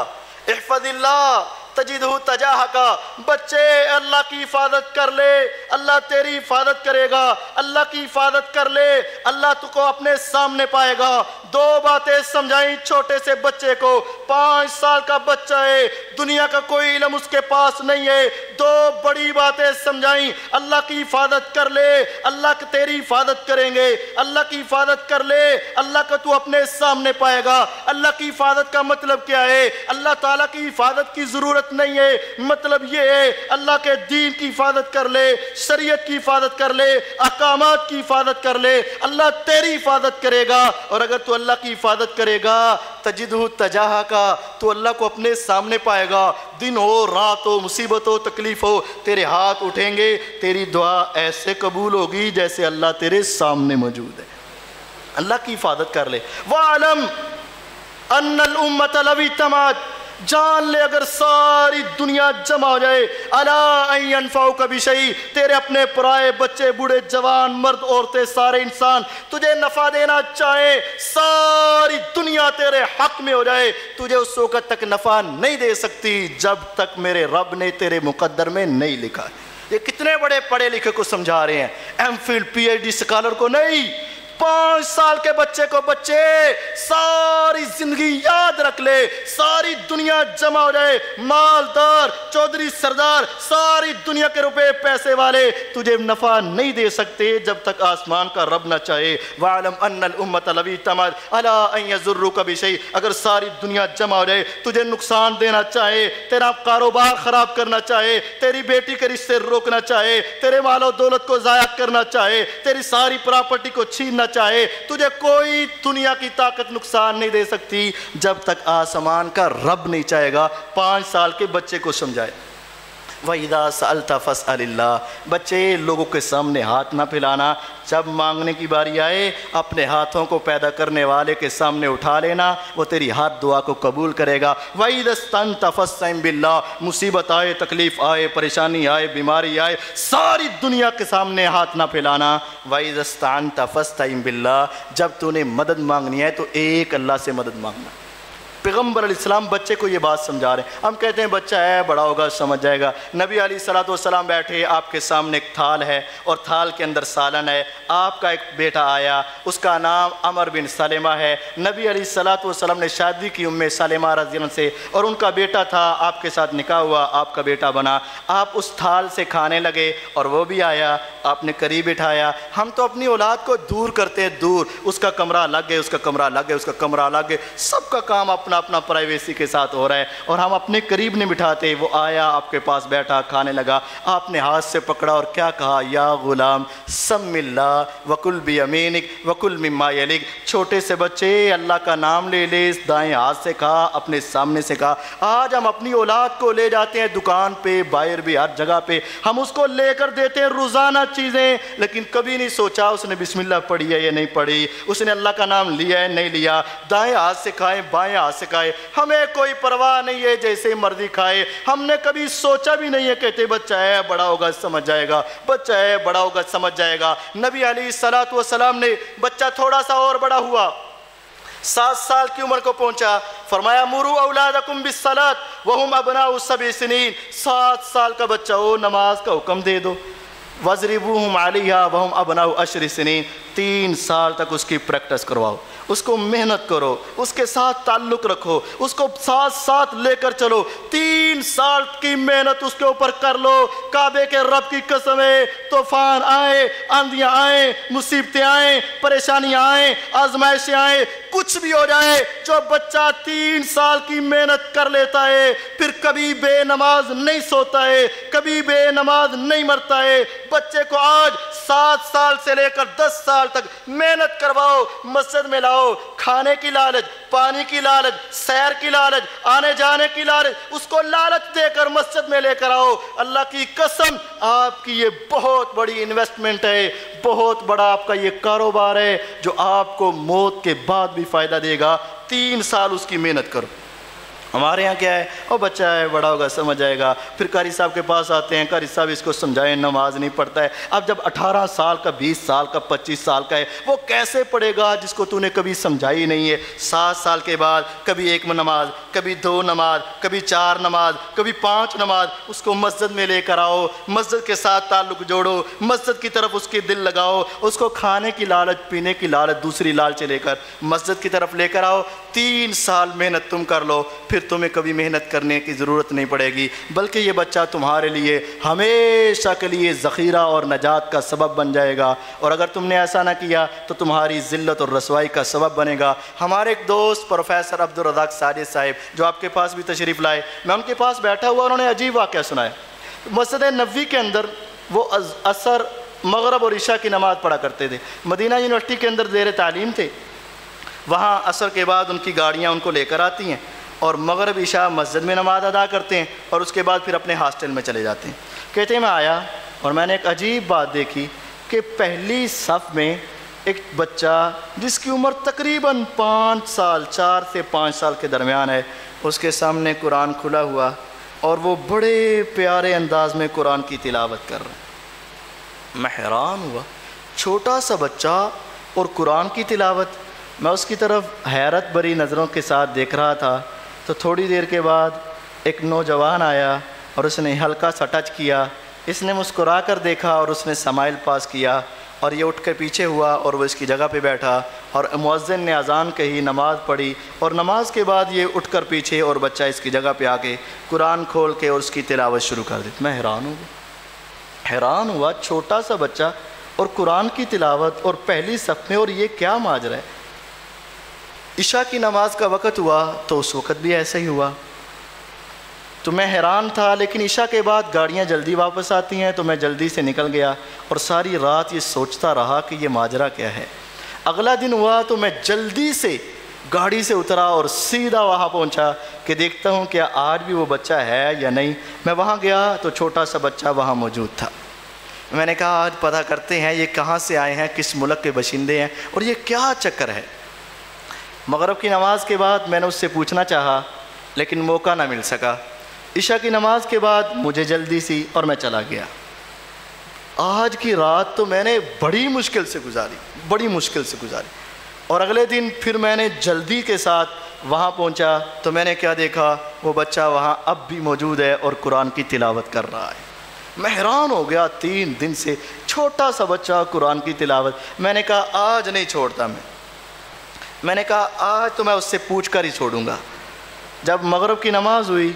احفظ اللہ تجدہ تجاہک، بچے اللہ کی حفاظت کر لے، اللہ تیری حفاظت کرے گا، اللہ کی حفاظت کر لے، اللہ تو کو اپنے سامنے پائے گا۔ دو باتیں سمجھائیں چھوٹے سے بچے کو، 5 سال کا بچہ ہے، دنیا کا کوئی علم اس کے پاس نہیں ہے، دو بڑی باتیں سمجھائیں، اللہ کی حفاظت کر لے، اللہ کی تیری حفاظت کریں گے، اللہ کی حفاظت کر لے، اللہ کا تو اپنے سامنے پائے گا۔ اللہ کی حفاظت کا مطلب کیا ہے؟ اللہ تعالیٰ کی حفاظت کی ضرورت نہیں ہے، مطلب یہ ہے اللہ کے دین کی حفاظت کر لے، شریعت کی حفاظت کر لے، احکامات کی حفاظت کر لے، اللہ تیری حفاظت کرے گا۔ اور اگر تو اللہ کی حفاظت کرے گا تجدہ تجاہک، تو اللہ کو اپنے سامنے پائے گا، دن ہو رات ہو، مصیبت ہو تکلیف ہو، تیرے ہاتھ اٹھیں گے، تیری دعا ایسے قبول ہوگی جیسے اللہ تیرے سامنے موجود ہے۔ اللہ کی حفاظت کر لے۔ وَعْلَمْ أَنَّ الْأُمَّةَ لَوِ اجْتَمَعَتْ، جان لے اگر ساری دنیا جمع ہو جائے، أَلَا أَن يَنفَعُكَ بِشَيْءٍ، تیرے اپنے پرائے بچے بوڑھے جوان مرد عورتیں سارے انسان تجھے نفع دینا چاہے، ساری دنیا تیرے حق میں ہو جائے، تجھے اس وقت تک نفع نہیں دے سکتی جب تک میرے رب نے تیرے مقدر میں نہیں لکھا۔ یہ کتنے بڑے پڑھے لکھے کو سمجھا رہے ہیں، M Phil P H D scholar کو نہیں، 5 سال کے بچے کو، بچے ساری زندگی یاد رکھ لے، ساری دنیا جمع ہو جائے، مالدار چودھری سردار ساری دنیا کے روپے پیسے والے تجھے نفع نہیں دے سکتے جب تک آسمان کا رب نہ چاہے۔ وَعْلَمْ أَنَّ الْأُمَّةَ لَوِ اجْتَمَعَتْ عَلَىٰ أَن يَضُرُّوكَ بِشَيْءٍ، اگر ساری دنیا جمع ہو جائے تجھے نقصان دینا چاہے، تیرا کاروبار خراب کرنا چاہے، تیری بیٹی کے رشتے روکنا چاہے، تیرے مال و دولت کو ضائع کرنا چاہے، تیری ساری پراپرٹی کو چھیننا چاہے، تجھے کوئی دنیا کی طاقت نقصان نہیں دے سکتی جب تک آسمان کا رب نہیں چاہے گا۔ 5 سال کے بچے کو سمجھائے۔ وَإِذَا سَأَلْتَ فَاسْأَلِ اللَّهِ، بچے لوگوں کے سامنے ہاتھ نہ پھیلانا، جب مانگنے کی باری آئے اپنے ہاتھوں کو پیدا کرنے والے کے سامنے اٹھا لینا، وہ تیری ہر دعا کو قبول کرے گا۔ وَإِذَا اسْتَعَنْتَ فَاسْتَعِنْ بِاللَّهِ، مصیبت آئے، تکلیف آئے، پریشانی آئے، بیماری آئے، ساری دنیا کے سامنے ہاتھ نہ پھیلانا۔ وَإِذَا اسْتَعَنْتَ فَاسْتَعِنْ بِاللَّهِ، جب تو نے مدد مانگنی ہے تو ایک اللہ سے مدد مانگنا۔ پیغمبر علیہ السلام بچے کو یہ بات سمجھا رہے ہیں۔ ہم کہتے ہیں بچہ ہے، بڑا ہوگا سمجھ جائے گا۔ نبی علیہ السلام بیٹھے، آپ کے سامنے ایک تھال ہے اور تھال کے اندر سالن ہے، آپ کا ایک بیٹا آیا، اس کا نام عمر بن سلمہ ہے۔ نبی علیہ السلام نے شادی کی ام سلمہ رضی اللہ عنہ سے، اور ان کا بیٹا تھا، آپ کے ساتھ نکاح ہوا، آپ کا بیٹا بنا۔ آپ اس تھال سے کھانے لگے اور وہ بھی آیا، آپ نے قریب بٹھایا۔ ہم تو اپنی اولاد کو دور کرتے ہیں، دور، اس کا کمرہ الگ ہے، اس کا کمرہ الگ ہے، اس کا کمرہ الگ ہے، سب کا کام اپنا پرائیویسی کے ساتھ ہو رہا ہے، اور ہم اپنے قریب نہیں بٹھاتے۔ وہ آیا، آپ کے پاس بیٹھا، کھانے لگا، آپ نے ہاتھ سے پکڑا اور کیا کہا؟ یا غلام سم اللہ وکل بیمینک وکل مما یلیک، چھوٹے سے بچے اللہ کا نام لے لے، دائیں ہاتھ سے کھا، اپنے سامنے سے کھا۔ آج ہم اپنی اولاد کو لے جاتے ہیں دکان پہ، باہر بھی، ہر جگہ پہ ہم اس کو لے کر دیتے ہیں روزانہ چیزیں، لیکن کبھی نہیں سوچا اس نے بسم اللہ پڑھی ہے یا نہیں پڑھی، اس نے اللہ کا نام لیا ہے نہیں لیا، دائیں ہاتھ سے کھائے، بائیں ہاتھ سے کھائے، ہمیں کوئی پرواہ نہیں ہے، جیسے مرضی کھائے، ہم نے کبھی سوچا بھی نہیں ہے۔ کہتے بچہ ہے، بڑا ہوگا سمجھ جائے گا، بچہ ہے، بڑا ہوگا سمجھ جائے گا۔ نبی علیہ السلام نے بچہ تھوڑا سا اور بڑا ہوا، 7 سال کی عمر کو پہنچا، فرمایا مروا اولادکم بالصلاۃ وہم ابناء 7 سنین، 7 سال کا بچہ ہو نماز کا حکم دے دو۔ وَاضْرِبُوهُمْ عَلَيْهَا وَهُمْ أَبْنَاءُ 10 سنین، 3 سال تک اس کی پریکٹس کرواؤ، اس کو محنت کرو، اس کے ساتھ تعلق رکھو، اس کو ساتھ لے کر چلو، 3 سال کی محنت اس کے اوپر کر لو۔ کعبے کے رب کی قسم ہے، طوفان آئے، آندیاں آئیں، مصیبتیں آئیں، پریشانیاں آئیں، آزمائشیں آئیں، کچھ بھی ہو جائے، جو بچہ 3 سال کی محنت کر لیتا ہے پھر کبھی بے نماز نہیں سوتا ہے، کبھی بے نماز نہیں مرتا ہے۔ بچے کو آج 7 سال سے لے کر 10 سال تک محنت کرواؤ، مسجد میں لاؤ، کھانے کی لالچ، پانی کی لالچ، سیر کی لالچ، آنے جانے کی لالچ، اس کو لالچ دے کر مسجد میں لے کر آؤ۔ اللہ کی قسم آپ کی یہ بہت بڑی انویسٹمنٹ ہے، بہت بڑا آپ کا یہ کاروبار ہے جو آپ کو موت کے بعد بھی فائدہ دے گا۔ 3 سال اس کی محنت کرو۔ ہمارے یہاں کیا ہے، وہ بچہ ہے بڑا ہوگا سمجھ آئے گا، پھر قاری صاحب کے پاس آتے ہیں، قاری صاحب اس کو سمجھائیں، نماز نہیں پڑھتا ہے۔ اب جب 18 سال کا، 20 سال کا، 25 سال کا ہے، وہ کیسے پڑھے گا جس کو تو نے کبھی سمجھائی نہیں ہے؟ 7 سال کے بعد کبھی 1 نماز، کبھی 2 نماز، کبھی 4 نماز، کبھی 5 نماز، اس کو مسجد میں لے کر آؤ، مسجد کے ساتھ تعلق جوڑو، مسجد کی طرف اس کے دل لگاؤ، اس کو کھانے کی لالچ، پینے کی لالچ، دوسری لالچ لے کر مسجد کی طرف لے کر آؤ۔ 3 سال محنت تم کر لو، پھر تمہیں کبھی محنت کرنے کی ضرورت نہیں پڑے گی، بلکہ یہ بچہ تمہارے لیے ہمیشہ کے لیے ذخیرہ اور نجات کا سبب بن جائے گا، اور اگر تم نے ایسا نہ کیا تو تمہاری ذلت اور رسوائی کا سبب بنے گا۔ ہمارے ایک دوست پروفیسر عبدالرزاق ساجد صاحب جو آپ کے پاس بھی تشریف لائے، میں ان کے پاس بیٹھا ہوا، انہوں نے عجیب واقعہ سنایا۔ مسجد نبوی کے اندر وہ عصر، مغرب اور عشاء کی نماز پڑھا کرتے تھے۔ مدینہ یونیورسٹی کے اندر زیر تعلیم تھے، وہاں عصر کے بعد ان کی گاڑیاں ان کو لے کر آتی ہیں اور مغرب عشاء مسجد میں نماز ادا کرتے ہیں، اور اس کے بعد پھر اپنے ہاسٹل میں چلے جاتے ہیں۔ کہتے ہیں میں آیا اور میں نے ایک عجیب بات دیکھی کہ پہلی صف میں ایک بچہ جس کی عمر تقریباً 5 سال، 4 سے 5 سال کے درمیان ہے، اس کے سامنے قرآن کھلا ہوا اور وہ بڑے پیارے انداز میں قرآن کی تلاوت کر رہا ہے۔ میں حیران ہوا، چھوٹا سا بچہ اور قرآن کی تلاوت۔ میں اس کی طرف حیرت بھری نظروں کے ساتھ دیکھ رہا تھا، تو تھوڑی دیر کے بعد ایک نوجوان آیا اور اس نے ہلکا سا ٹچ کیا، اس نے مسکرا کر دیکھا اور اس نے سمائل پاس کیا، اور یہ اٹھ کے پیچھے ہوا اور وہ اس کی جگہ پہ بیٹھا، اور مؤذن نے اذان کہی، نماز پڑھی، اور نماز کے بعد یہ اٹھ کر پیچھے اور بچہ اس کی جگہ پہ آ کے قرآن کھول کے اور اس کی تلاوت شروع کر دی۔ میں حیران ہوا، چھوٹا سا بچہ اور قرآن کی تلاوت اور پہلی صف میں، اور یہ کیا ماجرا ہے؟ عشاء کی نماز کا وقت ہوا تو اس وقت بھی ایسا ہی ہوا، تو میں حیران تھا، لیکن عشاء کے بعد گاڑیاں جلدی واپس آتی ہیں تو میں جلدی سے نکل گیا اور ساری رات یہ سوچتا رہا کہ یہ ماجرا کیا ہے۔ اگلا دن ہوا تو میں جلدی سے گاڑی سے اترا اور سیدھا وہاں پہنچا کہ دیکھتا ہوں کہ آج بھی وہ بچہ ہے یا نہیں۔ میں وہاں گیا تو چھوٹا سا بچہ وہاں موجود تھا۔ میں نے کہا آج پتہ کرتے ہیں یہ کہاں سے آئے ہیں، کس ملک کے باشندے ہیں، اور یہ کیا چکر ہے۔ مغرب کی نماز کے بعد میں نے اس سے پوچھنا چاہا لیکن موقع نہ مل سکا۔ عشاء کی نماز کے بعد مجھے جلدی سی اور میں چلا گیا۔ آج کی رات تو میں نے بڑی مشکل سے گزاری، اور اگلے دن پھر میں نے جلدی کے ساتھ وہاں پہنچا تو میں نے کیا دیکھا، وہ بچہ وہاں اب بھی موجود ہے اور قرآن کی تلاوت کر رہا ہے۔ میں حیران ہو گیا، 3 دن سے چھوٹا سا بچہ قرآن کی تلاوت۔ میں نے کہا آج نہیں چھوڑتا، میں نے کہا آج تو میں اس سے پوچھ کر ہی چھوڑوں گا۔ جب مغرب کی نماز ہوئی،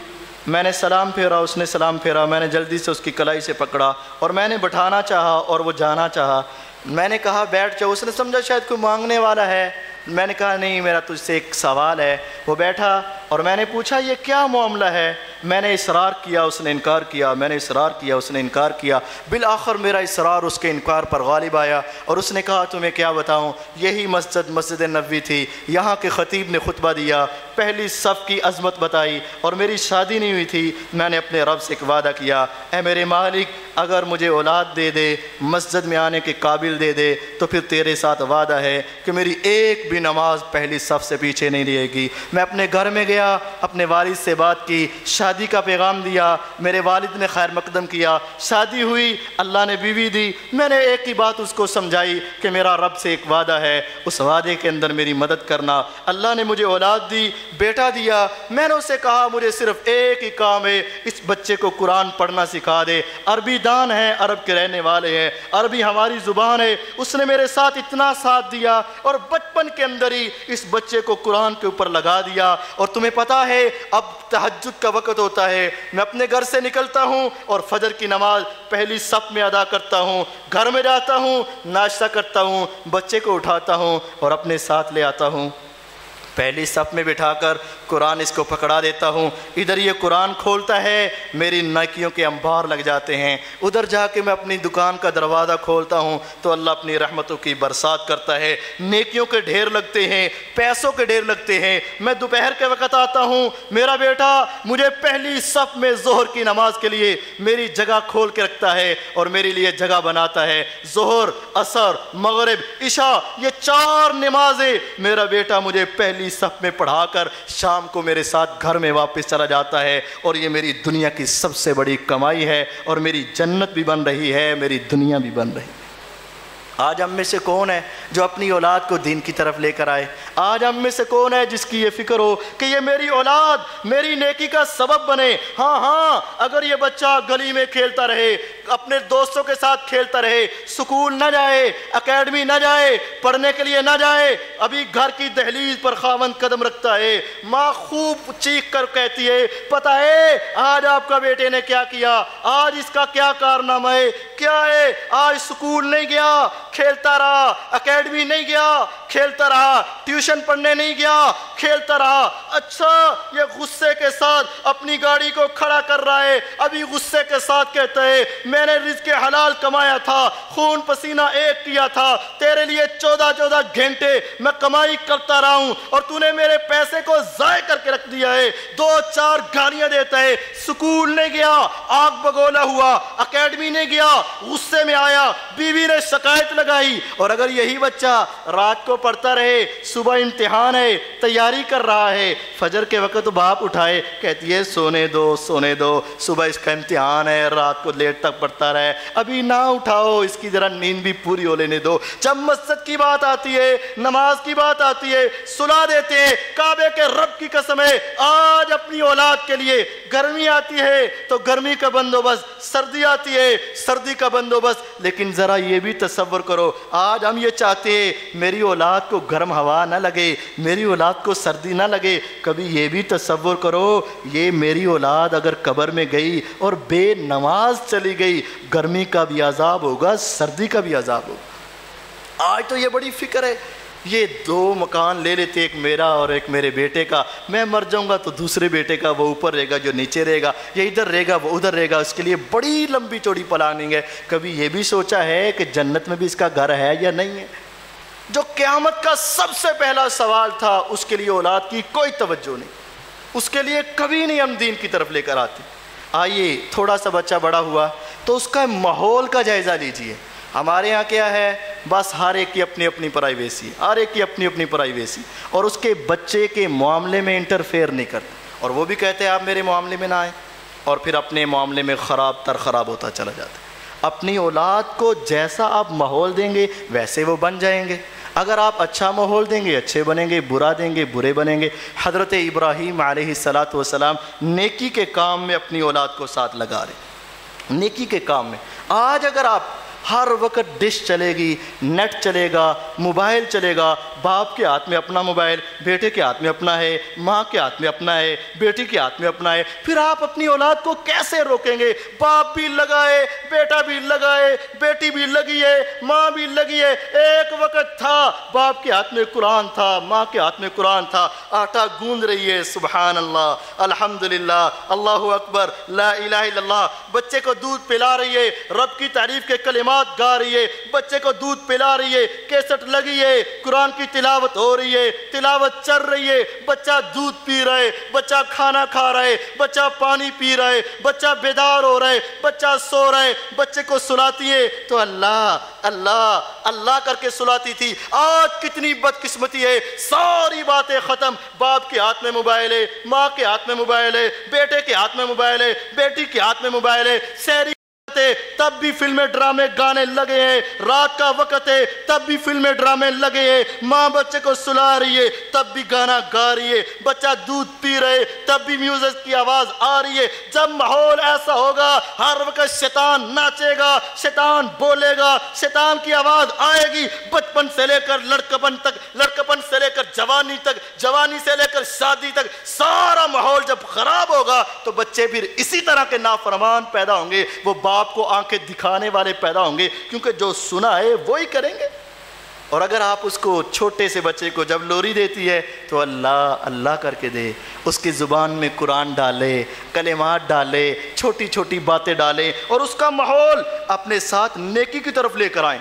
میں نے سلام پھیرا، اس نے سلام پھیرا، میں نے جلدی سے اس کی کلائی سے پکڑا اور میں نے بٹھانا چاہا اور وہ جانا چاہا۔ میں نے کہا بیٹھ جاؤ، اس نے سمجھا شاید کوئی مانگنے والا ہے۔ میں نے کہا نہیں، میرا تجھ سے ایک سوال ہے۔ وہ بیٹھا اور میں نے پوچھا یہ کیا معاملہ ہے؟ میں نے اصرار کیا، اس نے انکار کیا، میں نے اصرار کیا، اس نے انکار کیا۔ بالآخر میرا اصرار اس کے انکار پر غالب آیا اور اس نے کہا تمہیں کیا بتاؤں، یہی مسجد نبوی تھی، یہاں کے خطیب نے خطبہ دیا، پہلی صف کی عظمت بتائی، اور میری شادی نہیں ہوئی تھی۔ میں نے اپنے رب سے ایک وعدہ کیا، اے میرے مالک اگر مجھے اولاد دے دے، مسجد میں آنے کے قابل دے دے، تو پھر تیرے ساتھ وعدہ ہے کہ میری ایک بھی نماز پہلی صف سے پیچھے نہیں رہے گی۔ میں اپنے گھر میں گیا، اپنے والد سے بات کی، شادی کا پیغام دیا، میرے والد نے خیر مقدم کیا، شادی ہوئی، اللہ نے بیوی دی۔ میں نے ایک ہی بات اس کو سمجھائی کہ میرا رب سے ایک وعدہ ہے، اس وعدے کے اندر میری مدد کرنا۔ اللہ نے مجھے اولاد دی، بیٹا دیا۔ میں نے اسے کہا مجھے صرف ایک ہی کام ہے، اس بچے کو قرآن پڑھنا سکھا دے، عربی دان ہے، عرب کے رہنے والے ہیں، عربی ہماری زبان ہے۔ اس نے میرے ساتھ اتنا ساتھ دیا اور بچپن کے اندر ہی اس بچے کو قرآن کے اوپر لگا دیا۔ اور تمہیں پتہ ہے اب تہجد کا وقت ہوتا ہے، میں اپنے گھر سے نکلتا ہوں اور فجر کی نماز پہلی صف میں ادا کرتا ہوں، گھر میں جاتا ہوں، ناشتہ کرتا ہوں، بچے کو اٹھاتا ہوں اور اپنے ساتھ لے آتا ہوں، پہلی صف میں بٹھا کر قرآن اس کو پکڑا دیتا ہوں۔ ادھر یہ قرآن کھولتا ہے، میری نیکیوں کے انبار لگ جاتے ہیں۔ ادھر جا کے میں اپنی دکان کا دروازہ کھولتا ہوں تو اللہ اپنی رحمتوں کی برسات کرتا ہے، نیکیوں کے ڈھیر لگتے ہیں، پیسوں کے ڈھیر لگتے ہیں۔ میں دوپہر کے وقت آتا ہوں، میرا بیٹا مجھے پہلی صف میں ظہر کی نماز کے لیے میری جگہ کھول کے رکھتا ہے اور میرے لیے جگہ بناتا ہے۔ ظہر، عصر، مغرب، عشاء، یہ 4 نمازیں میرا بیٹا مجھے پہلی پہلی صف میں پڑھا کر شام کو میرے ساتھ گھر میں واپس چلا جاتا ہے، اور یہ میری دنیا کی سب سے بڑی کمائی ہے، اور میری جنت بھی بن رہی ہے، میری دنیا بھی بن رہی ہے۔ آج ہم میں سے کون ہے جو اپنی اولاد کو دین کی طرف لے کر آئے؟ آج ہم میں سے کون ہے جس کی یہ فکر ہو کہ یہ میری اولاد میری نیکی کا سبب بنے؟ ہاں اگر یہ بچہ گلی میں کھیلتا رہے، اپنے دوستوں کے ساتھ کھیلتا رہے، سکول نہ جائے، اکیڈمی نہ جائے، پڑھنے کے لیے نہ جائے، ابھی گھر کی دہلیز پر خاوند قدم رکھتا ہے، ماں خوب چیخ کر کہتی ہے پتہ ہے آج آپ کا بیٹے نے کیا کیا، آج اس کا کیا کارنامہ ہے، کیا ہے، آج سکول نہیں گیا، کھیلتا رہا، اکیڈمی نہیں گیا، کھیلتا رہا، ٹیوشن پڑھنے نہیں گیا، کھیلتا رہا۔ اچھا، یہ غصے کے ساتھ اپنی گاڑی کو کھڑا کر رہا ہے، ابھی غصے کے ساتھ کہتا ہے میں نے رزق حلال کمایا تھا، خون پسینہ ایک کیا تھا، تیرے لیے 14 گھنٹے میں کمائی کرتا رہا ہوں، اور تو نے میرے پیسے کو ضائع کر کے رکھ دیا ہے۔ 2-4 گالیاں دیتا ہے، سکول نہیں گیا، آگ بگولا ہوا، اکیڈمی نہیں گیا، غصے میں آیا، بیوی نے شکایت لگائی۔ اور اگر یہی بچہ رات کو پڑھتا رہے، صبح امتحان ہے، تیاری کر رہا ہے، فجر کے وقت باپ اٹھائے، کہتی ہے سونے دو، صبح اس کا امتحان ہے، رات کو لیٹ تک پڑھتا رہے، ابھی نہ اٹھاؤ، اس کی ذرا نیند بھی پوری ہو لینے دو۔ جب مسجد کی بات آتی ہے، نماز کی بات آتی ہے، سلا دیتے ہیں۔ کعبے کے رب کی قسم ہے، آج اپنی اولاد کے لیے گرمی آتی ہے تو گرمی کا بندوبست، سردی آتی ہے سردی کا بندوبست، لیکن ذرا یہ بھی تصور کرو، آج ہم یہ چاہتے ہیں میری اولاد کو گرم ہوا نہ لگے، میری اولاد کو سردی نہ لگے۔ کبھی یہ بھی تصور کرو، یہ میری اولاد اگر قبر میں گئی اور بے نماز چلی گئی، گرمی کا بھی عذاب ہوگا، سردی کا بھی عذاب ہوگا۔ آج تو یہ بڑی فکر ہے، یہ 2 مکان لے لیتے، ایک میرا اور ایک میرے بیٹے کا، میں مر جاؤں گا تو دوسرے بیٹے کا وہ اوپر رہے گا، جو نیچے رہے گا، یہ ادھر رہے گا وہ ادھر رہے گا، اس کے لیے بڑی لمبی چوڑی پلاننگ ہے۔ کبھی یہ بھی سوچا ہے کہ جنت میں بھی اس کا گھر ہے یا نہیں ہے؟ جو قیامت کا سب سے پہلا سوال تھا، اس کے لیے اولاد کی کوئی توجہ نہیں، اس کے لیے کبھی نہیں ہم دین کی طرف لے کر آتے۔ آئیے تھوڑا سا بچہ بڑا ہوا تو اس کا ماحول کا جائزہ لیجئے۔ ہمارے ہاں کیا ہے، بس ہر ایک کی اپنی اپنی پرائیویسی، ہر ایک کی اپنی اپنی پرائیویسی، اور اس کے بچے کے معاملے میں انٹرفیئر نہیں کرتے، اور وہ بھی کہتے ہیں آپ میرے معاملے میں نہ آئیں، اور پھر اپنے معاملے میں خراب ہوتا چلا جاتا ہے۔ اپنی اولاد کو جیسا آپ ماحول دیں گے ویسے وہ بن جائیں گے۔ اگر آپ اچھا ماحول دیں گے اچھے بنیں گے، برا دیں گے برے بنیں گے۔ حضرت ابراہیم علیہ السلام نیکی کے کام میں اپنی اولاد کو ساتھ لگا رہے، نیکی کے کام میں۔ آج اگر آپ ہر وقت ڈش چلے گی، نیٹ چلے گا، موبائل چلے گا، باپ کے ہاتھ میں اپنا موبائل، بیٹے کے ہاتھ میں اپنا ہے، ماں کے ہاتھ میں اپنا ہے، بیٹی کے ہاتھ میں اپنا ہے، پھر آپ اپنی اولاد کو کیسے روکیں گے؟ باپ بھی لگائے، بیٹا بھی لگائے، بیٹی بھی لگی ہے، ماں بھی لگی ہے۔ ایک وقت تھا باپ کے ہاتھ میں قرآن تھا، ماں کے ہاتھ میں قرآن تھا، آٹا گوندھ رہی ہے، سبحان اللہ، الحمدللہ، اللہ اکبر، لا الہ الا اللہ، بچے کو دودھ پلا رہی ہے، رب کی تعریف کے کلمات گا رہی ہے، بچے کو دودھ پلا رہی ہے، کیسٹ لگی ہے، قرآن کی تلاوت ہو رہی ہے، تلاوت چل رہی ہے، بچہ دودھ پی رہا ہے، بچہ کھانا کھا رہا ہے، بچہ پانی پی رہا ہے، بچہ بیدار ہو رہا ہے، بچہ سو رہا ہے، بچے کو سلاتی ہے تو اللہ اللہ اللہ کر کے سلاتی تھی۔ آج کتنی بدقسمتی ہے، ساری باتیں ختم، باپ کے ہاتھ میں موبائل ہے، ماں کے ہاتھ میں موبائل ہے، بیٹے کے ہاتھ میں موبائل ہے، بیٹی کے ہاتھ میں موبائل ہے، سحری تب بھی فلمیں ڈرامے گانے لگے ہیں، رات کا وقت ہے تب بھی فلمیں ڈرامے لگے ہیں، ماں بچے کو سلا رہی ہے تب بھی گانا گا رہی ہے، بچہ دودھ پی رہے تب بھی میوزک کی آواز آ رہی ہے۔ جب ماحول ایسا ہوگا ہر وقت شیطان ناچے گا، شیطان بولے گا، شیطان کی آواز آئے گی، بچپن سے لے کر لڑکپن تک، لڑکپن سے لے کر جوانی تک، جوانی سے لے کر شادی تک، سارا ماحول جب خراب ہوگا تو بچے پھر اسی طرح کے نافرمان پیدا ہوں گے، وہ باپ کو آنکھیں دکھانے والے پیدا ہوں گے، کیونکہ جو سنا ہے وہی کریں گے۔ اور اگر آپ اس کو چھوٹے سے بچے کو جب لوری دیتی ہے تو اللہ اللہ کر کے دے، اس کی زبان میں قرآن ڈالے، کلمات ڈالے، چھوٹی چھوٹی باتیں ڈالے، اور اس کا ماحول اپنے ساتھ نیکی کی طرف لے کر آئیں۔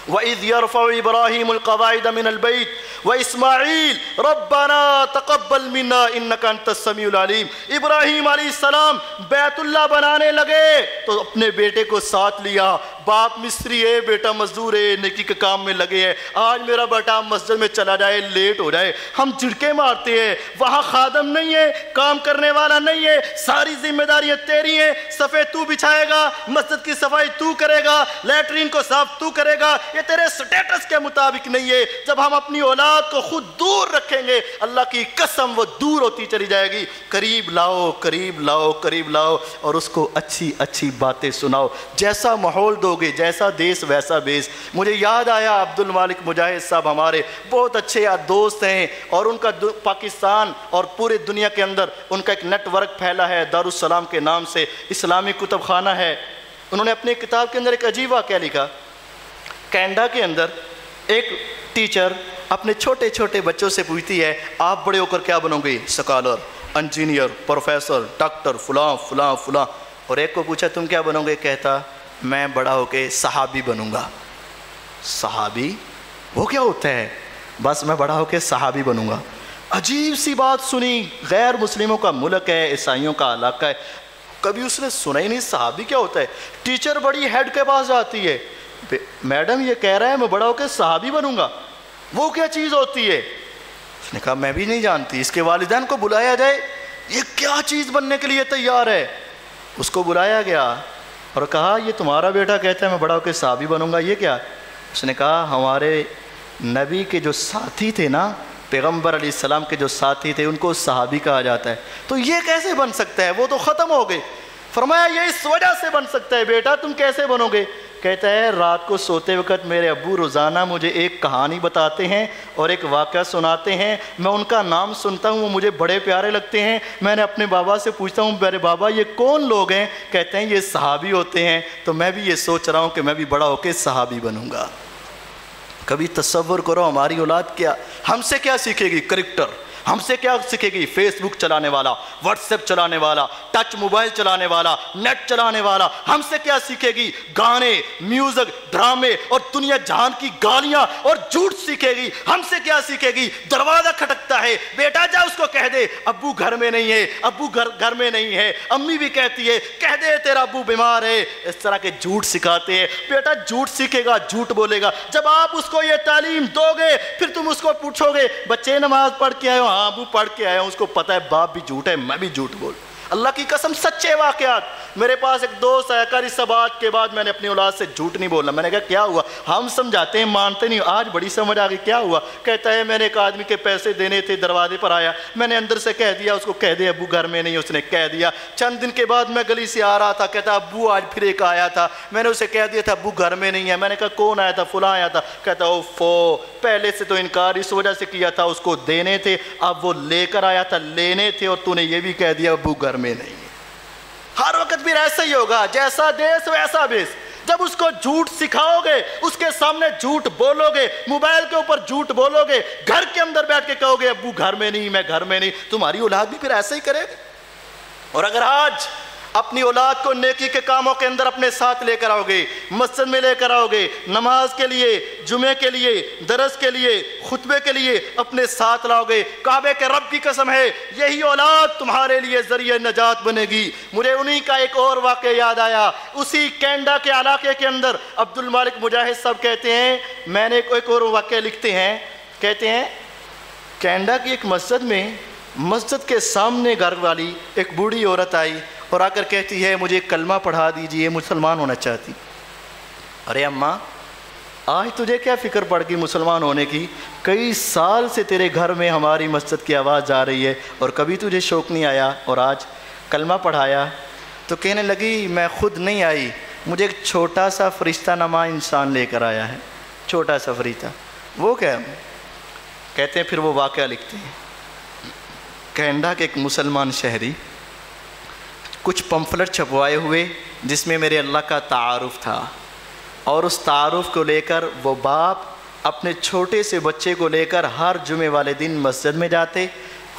وَإِذْ يَرْفَعُ إِبْرَاهِيمُ الْقَوَاعِدَ مِنَ الْبَيْتِ وَإِسْمَاعِيلُ رَبَّنَا تَقَبَّلْ مِنَّا إِنَّكَ أَنْتَ السَّمِيعُ الْعَلِيمُ۔ ابراہیم علیہ السلام بیت اللہ بنانے لگے تو اپنے بیٹے کو ساتھ لیا، باپ مستری ہے، بیٹا مزدور ہے، نیکی کے کام میں لگے ہیں، آج میرا بیٹا مسجد میں چلا جائے، لیٹ ہو جائے، ہم جھڑکے مارتے ہیں، وہاں خادم نہیں ہے، کام کرنے والا نہیں ہے، ساری ذمہ داریاں تیری ہیں، صفے تو بچھائے گا، مسجد کی صفائی تو کرے گا، لیٹرین کو صاف تو کرے گا، یہ تیرے سٹیٹس کے مطابق نہیں ہے۔ جب ہم اپنی اولاد کو خود دور رکھیں گے، اللہ کی قسم وہ دور ہوتی چلی جائے گی۔ قریب لاؤ، قریب لاؤ، قریب لاؤ، اور اس کو اچھی اچھی باتیں سناؤ۔ جیسا ماحول دو گے، جیسا دیس ویسا بیس۔ مجھے یاد آیا عبد المالک مجاہد صاحب ہمارے بہت اچھے دوست ہیں، اور ان کا پاکستان اور پورے دنیا کے اندر ان کا ایک نیٹ ورک پھیلا ہے، دارالسلام کے نام سے اسلامی کتب خانہ ہے۔ انہوں نے اپنی کتاب کے اندر ایک عجیب واقعہ لکھا۔ کینیڈا کے اندر ایک ٹیچر اپنے چھوٹے چھوٹے بچوں سے پوچھتی ہے آپ بڑے ہو کر کیا بنو گے؟ سکالر، انجینئر، پروفیسر، ڈاکٹر، فلاں فلاں فلاں۔ اور ایک کو پوچھا تم کیا بنو گے؟ کہتا میں بڑا ہو کے صحابی بنوں گا۔ صحابی وہ کیا ہوتا ہے؟ بس میں بڑا ہو کے صحابی بنوں گا۔ عجیب سی بات سنی، غیر مسلموں کا ملک ہے، عیسائیوں کا علاقہ ہے، کبھی اس نے سنا ہی نہیں صحابی کیا ہوتا ہے۔ ٹیچر بڑی ہیڈ کے پاس جاتی ہے، میڈم یہ کہہ رہا ہے میں بڑا ہو کے صحابی بنوں گا، وہ کیا چیز ہوتی ہے؟ اس نے کہا میں بھی نہیں جانتی، اس کے والدین کو بلایا جائے، یہ کیا چیز بننے کے لیے تیار ہے؟ اس کو بلایا گیا اور کہا یہ تمہارا بیٹا کہتا ہے میں بڑا ہو کے صحابی بنوں گا، یہ کیا؟ اس نے کہا ہمارے نبی کے جو ساتھی تھے نا، پیغمبر علیہ السلام کے جو ساتھی تھے ان کو صحابی کہا جاتا ہے، تو یہ کیسے بن سکتا ہے؟ وہ تو ختم ہو گئے۔ فرمایا یہ اس وجہ سے بن سکتا ہے بیٹا، تم کیسے بنو گے؟ کہتا ہے رات کو سوتے وقت میرے ابو روزانہ مجھے ایک کہانی بتاتے ہیں اور ایک واقعہ سناتے ہیں، میں ان کا نام سنتا ہوں، وہ مجھے بڑے پیارے لگتے ہیں، میں نے اپنے بابا سے پوچھتا ہوں میرے بابا یہ کون لوگ ہیں؟ کہتے ہیں یہ صحابی ہوتے ہیں، تو میں بھی یہ سوچ رہا ہوں کہ میں بھی بڑا ہو کے صحابی بنوں گا۔ کبھی تصور کرو ہماری اولاد کیا ہم سے کیا سیکھے گی؟ کریکٹر ہم سے کیا سیکھے گی؟ فیس بک چلانے والا، واٹس ایپ چلانے والا، ٹچ موبائل چلانے والا، نیٹ چلانے والا، ہم سے کیا سیکھے گی؟ گانے، میوزک، ڈرامے اور دنیا جہان کی گالیاں اور جھوٹ سیکھے گی۔ ہم سے کیا سیکھے گی؟ دروازہ کھٹکتا ہے، بیٹا جا اس کو کہہ دے ابو گھر میں نہیں ہے، ابو گھر میں نہیں ہے، امی بھی کہتی ہے کہہ دے تیرا ابو بیمار ہے۔ اس طرح کے جھوٹ سکھاتے ہیں، بیٹا جھوٹ سیکھے گا، جھوٹ بولے گا۔ جب آپ اس کو یہ تعلیم دو گے پھر تم اس کو پوچھو گے بچے نماز پڑھ کے آئے ہو؟ ہاں ابو پڑھ کے آیا ہوں۔ اس کو پتہ ہے باپ بھی جھوٹ ہے، میں بھی جھوٹ بول۔ اللہ کی قسم سچے واقعات۔ میرے پاس ایک دوست آیا، کاری سبات کے بعد میں نے اپنی اولاد سے جھوٹ نہیں بولنا۔ میں نے کہا کیا ہوا؟ ہم سمجھاتے ہیں مانتے نہیں، آج بڑی سمجھ آ گئی، کیا ہوا؟ کہتا ہے میں نے ایک آدمی کے پیسے دینے تھے، دروازے پر آیا، میں نے اندر سے کہہ دیا اس کو کہہ دے ابو گھر میں نہیں، اس نے کہہ دیا۔ چند دن کے بعد میں گلی سے آ رہا تھا، کہتا ابو آج پھر ایک آیا تھا، میں نے اسے کہہ دیا تھا ابو گھر میں نہیں ہے۔ میں نے کہا کون آیا تھا؟ فلاں آیا تھا۔ کہتا اوفو پہلے سے تو انکار اس وجہ سے کیا تھا، اس کو دینے تھے، اب وہ لے کر آیا تھا، لینے تھے، اور تو نے یہ بھی کہہ دیا ابو گھر میں نہیں۔ ہر وقت بھی ایسا ہی ہوگا، جیسا دیس ویسا بیس۔ جب اس کو جھوٹ سکھاؤ گے، اس کے سامنے جھوٹ بولو گے، موبائل کے اوپر جھوٹ بولو گے، گھر کے اندر بیٹھ کے کہو گے ابو گھر میں نہیں، میں گھر میں نہیں، تمہاری اولاد بھی پھر ایسا ہی کرے گی۔ اور اگر آج اپنی اولاد کو نیکی کے کاموں کے اندر اپنے ساتھ لے کر آؤ گے، مسجد میں لے کر آؤ گے، نماز کے لیے، جمعے کے لیے، درس کے لیے، خطبے کے لیے اپنے ساتھ لاؤ گے، کعبے کے رب کی قسم ہے یہی اولاد تمہارے لیے ذریعہ نجات بنے گی۔ مجھے انہی کا ایک اور واقعہ یاد آیا، اسی کینیڈا کے علاقے کے اندر عبد المالک مجاہد صاحب کہتے ہیں، میں نے ایک اور واقعہ لکھتے ہیں، کہتے ہیں کینیڈا کی ایک مسجد میں، مسجد کے سامنے گھر والی ایک بوڑھی عورت آئی اور آ کر کہتی ہے مجھے کلمہ پڑھا دیجئے، مسلمان ہونا چاہتی۔ ارے اماں آج تجھے کیا فکر پڑ گئی مسلمان ہونے کی؟ کئی سال سے تیرے گھر میں ہماری مسجد کی آواز جا رہی ہے اور کبھی تجھے شوق نہیں آیا، اور آج کلمہ پڑھایا۔ تو کہنے لگی میں خود نہیں آئی، مجھے ایک چھوٹا سا فرشتہ نما انسان لے کر آیا ہے، چھوٹا سا فرشتہ۔ وہ کیا؟ کہتے ہیں پھر وہ واقعہ لکھتے ہیں، کینیڈا کے ایک مسلمان شہری کچھ پمفلٹ چھپوائے ہوئے جس میں میرے اللہ کا تعارف تھا، اور اس تعارف کو لے کر وہ باپ اپنے چھوٹے سے بچے کو لے کر ہر جمعے والے دن مسجد میں جاتے،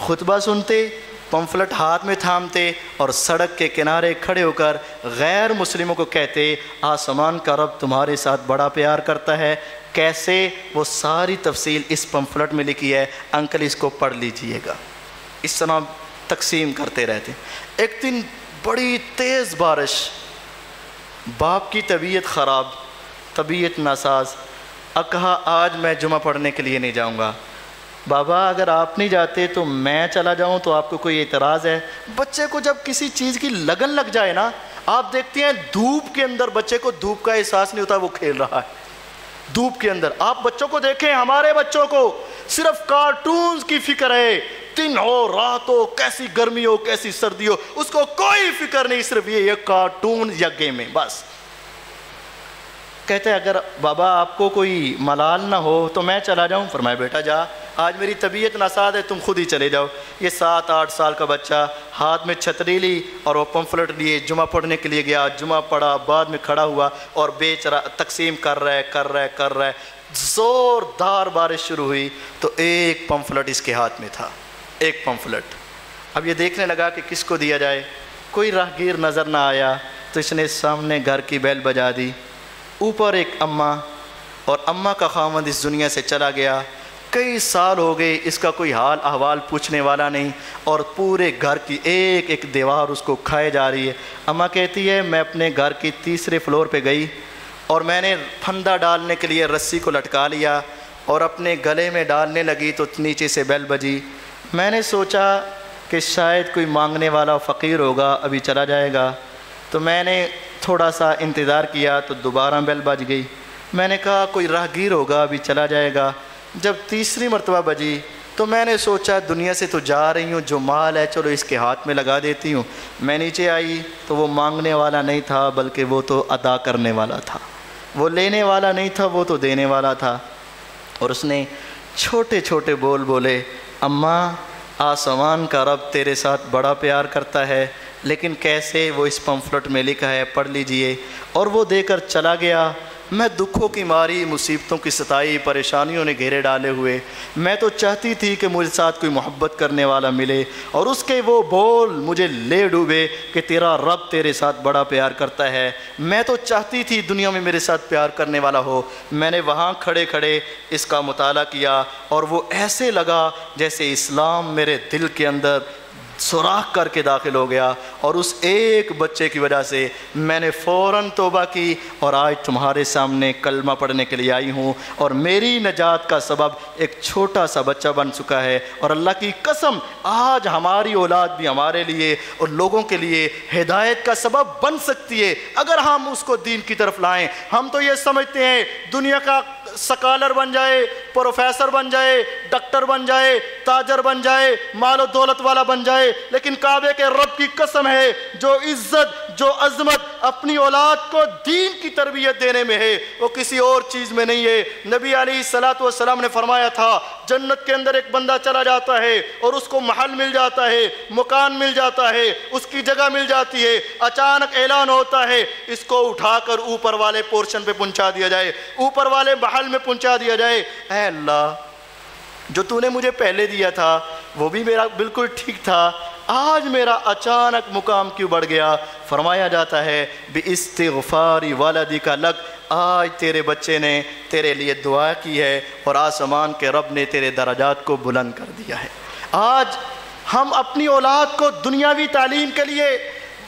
خطبہ سنتے، پمفلٹ ہاتھ میں تھامتے اور سڑک کے کنارے کھڑے ہو کر غیر مسلموں کو کہتے آسمان کا رب تمہارے ساتھ بڑا پیار کرتا ہے۔ کیسے؟ وہ ساری تفصیل اس پمفلٹ میں لکھی ہے، انکل اس کو پڑھ لیجئے گا۔ اس طرح تقسیم کرتے رہتے۔ ایک دن بڑی تیز بارش، باپ کی طبیعت خراب، طبیعت ناساز، اب کہا آج میں جمعہ پڑھنے کے لیے نہیں جاؤں گا۔ بابا اگر آپ نہیں جاتے تو میں چلا جاؤں تو آپ کو کوئی اعتراض ہے؟ بچے کو جب کسی چیز کی لگن لگ جائے نا، آپ دیکھتے ہیں دھوپ کے اندر بچے کو دھوپ کا احساس نہیں ہوتا، وہ کھیل رہا ہے دھوپ کے اندر۔ آپ بچوں کو دیکھیں، ہمارے بچوں کو صرف کارٹونز کی فکر ہے، دن ہو رات ہو، کیسی گرمی ہو کیسی سردی ہو، اس کو کوئی فکر نہیں، صرف یہ کارٹون یا گیم ہے بس۔ کہتے ہیں اگر بابا آپ کو کوئی ملال نہ ہو تو میں چلا جاؤں؟ فرمایا بیٹا جا، آج میری طبیعت ناساز ہے، تم خود ہی چلے جاؤ۔ یہ 7-8 سال کا بچہ ہاتھ میں چھتری لی اور وہ پمفلٹ لیے جمعہ پڑھنے کے لیے گیا، جمعہ پڑھا، بعد میں کھڑا ہوا اور بیچ رہا، تقسیم کر رہا ہے۔ زوردار بارش شروع ہوئی تو ایک پمفلٹ اس کے ہاتھ میں تھا، ایک پمفلٹ۔ اب یہ دیکھنے لگا کہ کس کو دیا جائے، کوئی راہگیر نظر نہ آیا تو اس نے سامنے گھر کی بیل بجا دی۔ اوپر ایک اماں، اور اماں کا خاوند اس دنیا سے چلا گیا، کئی سال ہو گئے، اس کا کوئی حال احوال پوچھنے والا نہیں، اور پورے گھر کی ایک ایک دیوار اس کو کھائے جا رہی ہے۔ اماں کہتی ہے میں اپنے گھر کی 3رے فلور پہ گئی اور میں نے پھندا ڈالنے کے لیے رسی کو لٹکا لیا اور اپنے گلے میں ڈالنے لگی تو نیچے سے بیل بجی۔ میں نے سوچا کہ شاید کوئی مانگنے والا فقیر ہوگا، ابھی چلا جائے گا، تو میں نے تھوڑا سا انتظار کیا تو دوبارہ بیل بج گئی۔ میں نے کہا کوئی راہگیر ہوگا، ابھی چلا جائے گا۔ جب 3ری مرتبہ بجی تو میں نے سوچا دنیا سے تو جا رہی ہوں، جو مال ہے چلو اس کے ہاتھ میں لگا دیتی ہوں۔ میں نیچے آئی تو وہ مانگنے والا نہیں تھا، بلکہ وہ تو ادا کرنے والا تھا، وہ لینے والا نہیں تھا، وہ تو دینے والا تھا۔ اور اس نے چھوٹے چھوٹے بول بولے، اماں آسمان کا رب تیرے ساتھ بڑا پیار کرتا ہے، لیکن کیسے وہ اس پمفلٹ میں لکھا ہے، پڑھ لیجئے۔ اور وہ دے کر چلا گیا۔ میں دکھوں کی ماری، مصیبتوں کی ستائی، پریشانیوں نے گھیرے ڈالے ہوئے، میں تو چاہتی تھی کہ مجھے ساتھ کوئی محبت کرنے والا ملے اور اس کے وہ بول مجھے لے ڈوبے کہ تیرا رب تیرے ساتھ بڑا پیار کرتا ہے۔ میں تو چاہتی تھی دنیا میں میرے ساتھ پیار کرنے والا ہو۔ میں نے وہاں کھڑے کھڑے اس کا مطالعہ کیا اور وہ ایسے لگا جیسے اسلام میرے دل کے اندر سوراخ کر کے داخل ہو گیا، اور اس ایک بچے کی وجہ سے میں نے فوراً توبہ کی اور آج تمہارے سامنے کلمہ پڑھنے کے لیے آئی ہوں، اور میری نجات کا سبب ایک چھوٹا سا بچہ بن چکا ہے۔ اور اللہ کی قسم آج ہماری اولاد بھی ہمارے لیے اور لوگوں کے لیے ہدایت کا سبب بن سکتی ہے اگر ہم اس کو دین کی طرف لائیں۔ ہم تو یہ سمجھتے ہیں دنیا کا سکالر بن جائے، پروفیسر بن جائے، ڈاکٹر بن جائے، تاجر بن جائے، مال و دولت والا بن جائے، لیکن کعبے کے رب کی قسم ہے جو عزت، جو عظمت اپنی اولاد کو دین کی تربیت دینے میں ہے وہ کسی اور چیز میں نہیں ہے۔ نبی علیہ السلام نے فرمایا تھا جنت کے اندر ایک بندہ چلا جاتا ہے اور اس کو محل مل جاتا ہے، مکان مل جاتا ہے، اس کی جگہ مل جاتی ہے، اچانک اعلان ہوتا ہے اس کو اٹھا کر اوپر والے پورشن پہ پہنچا دیا جائے، اوپر والے محل میں پہنچا دیا جائے۔ اے اللہ جو تو نے مجھے پہلے دیا تھا وہ بھی میرا بالکل ٹھیک تھا، آج میرا اچانک مقام کیوں بڑھ گیا؟ فرمایا جاتا ہے بِاِسْتِغْفَارِ وَلَدِكَ لَكَ، آج تیرے بچے نے تیرے لیے دعا کی ہے اور آسمان کے رب نے تیرے درجات کو بلند کر دیا ہے۔ آج ہم اپنی اولاد کو دنیاوی تعلیم کے لیے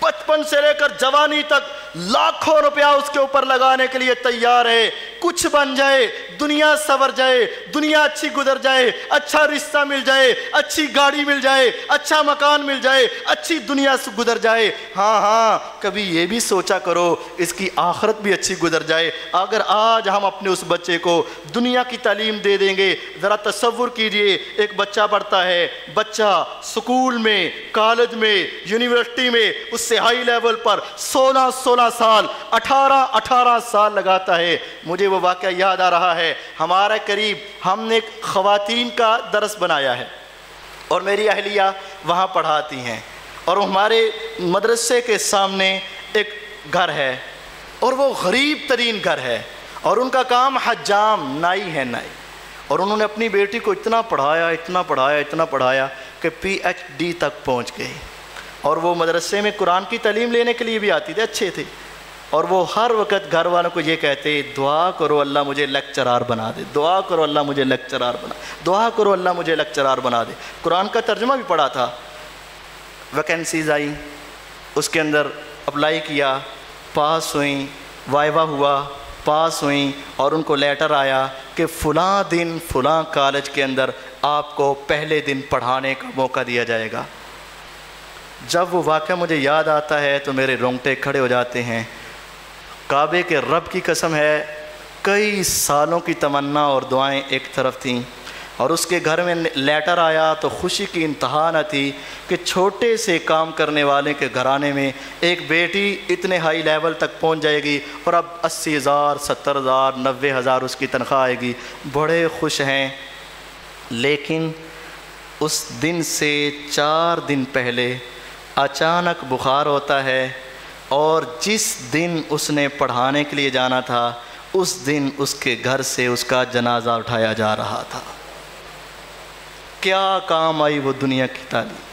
بچپن سے لے کر جوانی تک لاکھوں روپیہ اس کے اوپر لگانے کے لیے تیار ہے، کچھ بن جائے، دنیا سنور جائے، دنیا اچھی گزر جائے، اچھا رشتہ مل جائے، اچھی گاڑی مل جائے، اچھا مکان مل جائے، اچھی دنیا سے گزر جائے۔ ہاں کبھی یہ بھی سوچا کرو اس کی آخرت بھی اچھی گزر جائے۔ اگر آج ہم اپنے اس بچے کو دنیا کی تعلیم دے دیں گے، ذرا تصور کیجئے ایک بچہ پڑھتا ہے، بچہ سکول میں، کالج میں، یونیورسٹی میں، اس سے ہائی لیول پر 16 سال، 18 سال لگاتا ہے۔ مجھے وہ واقعہ یاد آ رہا ہے، ہمارے قریب ہم نے ایک خواتین کا درس بنایا ہے اور میری اہلیہ وہاں پڑھاتی ہیں، اور ہمارے مدرسے کے سامنے ایک گھر ہے اور وہ غریب ترین گھر ہے، اور ان کا کام حجام، نائی ہے، نائی، اور انہوں نے اپنی بیٹی کو اتنا پڑھایا کہ PhD تک پہنچ گئی، اور وہ مدرسے میں قرآن کی تعلیم لینے کے لیے بھی آتی تھے، اچھے تھے، اور وہ ہر وقت گھر والوں کو یہ کہتے دعا کرو اللہ مجھے لیکچرار بنا دے، دعا کرو اللہ مجھے لیکچرار بنا، دعا کرو اللہ مجھے لیکچرار بنا دے۔ قرآن کا ترجمہ بھی پڑھا تھا، ویکینسیز آئی، اس کے اندر اپلائی کیا، پاس ہوئیں، وائوا ہوا، پاس ہوئیں، اور ان کو لیٹر آیا کہ فلاں دن فلاں کالج کے اندر آپ کو پہلے دن پڑھانے کا موقع دیا جائے گا۔ جب وہ واقعہ مجھے یاد آتا ہے تو میرے رونگٹے کھڑے ہو جاتے ہیں۔ کعبے کے رب کی قسم ہے، کئی سالوں کی تمنا اور دعائیں ایک طرف تھیں، اور اس کے گھر میں لیٹر آیا تو خوشی کی انتہا نہ تھی کہ چھوٹے سے کام کرنے والے کے گھرانے میں ایک بیٹی اتنے ہائی لیول تک پہنچ جائے گی، اور اب 80,000 70,000 90,000 اس کی تنخواہ آئے گی۔ بڑے خوش ہیں، لیکن اس دن سے 4 دن پہلے اچانک بخار ہوتا ہے، اور جس دن اس نے پڑھانے کے لیے جانا تھا اس دن اس کے گھر سے اس کا جنازہ اٹھایا جا رہا تھا۔ کیا کام آئی وہ دنیا کی تعلیم؟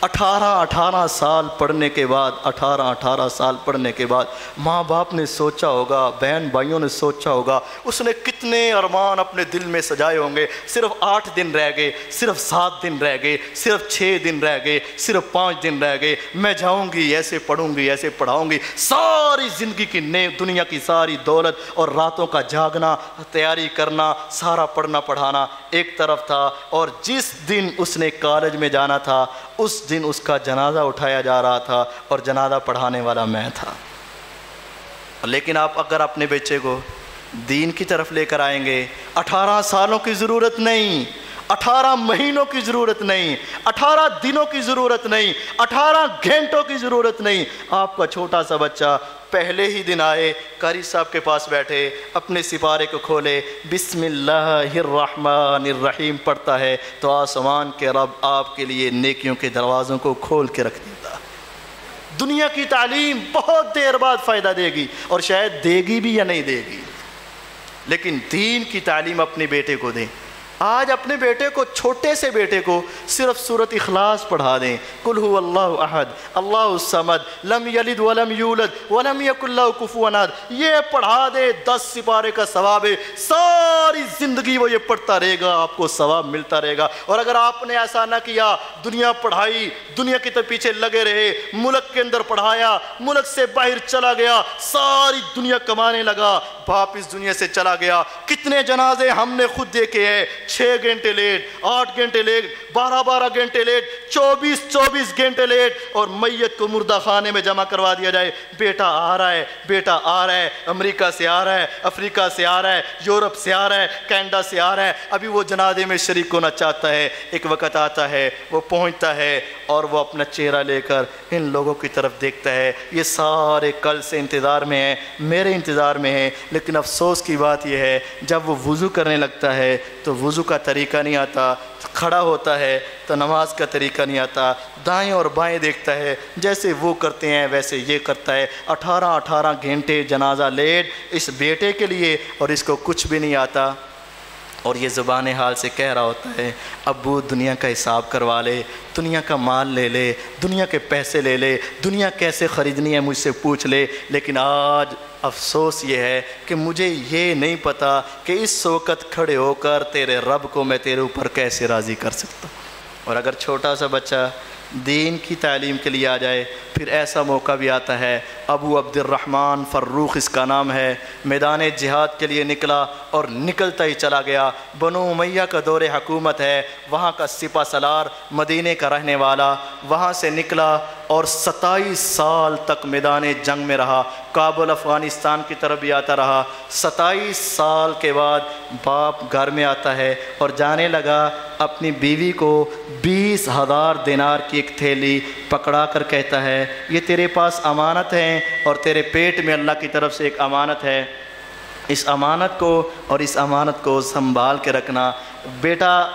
18 سال پڑھنے کے بعد 18 سال پڑھنے کے بعد ماں باپ نے سوچا ہوگا، بہن بھائیوں نے سوچا ہوگا، اس نے کتنے ارمان اپنے دل میں سجائے ہوں گے۔ صرف 8 دن رہ گئے، صرف 7 دن رہ گئے، صرف 6 دن رہ گئے، صرف 5 دن رہ گئے، میں جاؤں گی، ایسے پڑھوں گی، ایسے پڑھاؤں گی، ساری زندگی کی دنیا کی ساری دولت اور راتوں کا جاگنا، تیاری کرنا، سارا پڑھنا پڑھانا ایک طرف تھا، اور جس دن اس نے کالج میں جانا تھا اس دن اس کا جنازہ اٹھایا جا رہا تھا، اور جنازہ پڑھانے والا میں تھا۔ لیکن آپ اگر اپنے بچے کو دین کی طرف لے کر آئیں گے، 18 سالوں کی ضرورت نہیں، 18 مہینوں کی ضرورت نہیں، 18 دنوں کی ضرورت نہیں، 18 گھنٹوں کی ضرورت نہیں، آپ کا چھوٹا سا بچہ پہلے ہی دن آئے، قاری صاحب کے پاس بیٹھے، اپنے سپارے کو کھولے، بسم اللہ الرحمن الرحیم پڑھتا ہے تو آسمان کے رب آپ کے لیے نیکیوں کے دروازوں کو کھول کے رکھ دیتا۔ دنیا کی تعلیم بہت دیر بعد فائدہ دے گی، اور شاید دے گی بھی یا نہیں دے گی، لیکن دین کی تعلیم اپنے بیٹے کو دیں۔ آج اپنے بیٹے کو، چھوٹے سے بیٹے کو صرف سورۃ اخلاص پڑھا دیں، قل هو اللہ احد اللہ الصمد لم یلد ولم یولد ولم یکن لہ کفوا احد، یہ پڑھا دیں، 10 سپارے کا ثواب ہے، ساری زندگی وہ یہ پڑھتا رہے گا، آپ کو ثواب ملتا رہے گا۔ اور اگر آپ نے ایسا نہ کیا، دنیا پڑھائی، دنیا کے پیچھے لگے رہے، ملک کے اندر پڑھایا، ملک سے باہر چلا گیا، ساری دنیا کمانے لگا، باپ اس دنیا سے چلا گیا، کتنے جنازے ہم نے خود دیکھے ہیں، 6 گھنٹے لیٹ، 8 گھنٹے لیٹ، 12 گھنٹے لیٹ، 24 گھنٹے لیٹ، اور میت کو مردہ خانے میں جمع کروا دیا جائے۔ بیٹا آ رہا ہے، بیٹا آ رہا ہے، امریکہ سے آ رہا ہے، افریقہ سے آ رہا ہے، یورپ سے آ رہا ہے، کینیڈا سے آ رہا ہے، ابھی وہ جنازے میں شریک ہونا چاہتا ہے۔ ایک وقت آتا ہے، وہ پہنچتا ہے، اور وہ اپنا چہرہ لے کر ان لوگوں کی طرف دیکھتا ہے، یہ سارے کل سے انتظار میں ہیں، میرے انتظار میں ہیں، لیکن افسوس کی بات یہ ہے جب وہ وضو کرنے لگتا ہے تو وضو کا طریقہ نہیں آتا، کھڑا ہوتا ہے تو نماز کا طریقہ نہیں آتا، دائیں اور بائیں دیکھتا ہے، جیسے وہ کرتے ہیں ویسے یہ کرتا ہے۔ 18 گھنٹے جنازہ لیٹ اس بیٹے کے لیے، اور اس کو کچھ بھی نہیں آتا، اور یہ زبان حال سے کہہ رہا ہوتا ہے، ابو دنیا کا حساب کروا لے، دنیا کا مال لے لے، دنیا کے پیسے لے لے، دنیا کیسے خریدنی ہے مجھ سے پوچھ لے، لیکن آج افسوس یہ ہے کہ مجھے یہ نہیں پتا کہ اس وقت کھڑے ہو کر تیرے رب کو میں تیرے اوپر کیسے راضی کر سکتا ہوں۔ اور اگر چھوٹا سا بچہ دین کی تعلیم کے لیے آ جائے، پھر ایسا موقع بھی آتا ہے، ابو عبد الرحمن فروخ اس کا نام ہے، میدان جہاد کے لیے نکلا، اور نکلتا ہی چلا گیا۔ بنو امیہ کا دور حکومت ہے، وہاں کا سپہ سالار، مدینے کا رہنے والا، وہاں سے نکلا اور 27 سال تک میدان جنگ میں رہا، کابل افغانستان کی طرف بھی آتا رہا۔ 27 سال کے بعد باپ گھر میں آتا ہے اور جانے لگا، اپنی بیوی کو 20,000 دینار کی ایک تھیلی پکڑا کر کہتا ہے، یہ تیرے پاس امانت ہے، اور تیرے پیٹ میں اللہ کی طرف سے ایک امانت ہے، اس امانت کو اور اس امانت کو سنبھال کے رکھنا۔ بیٹا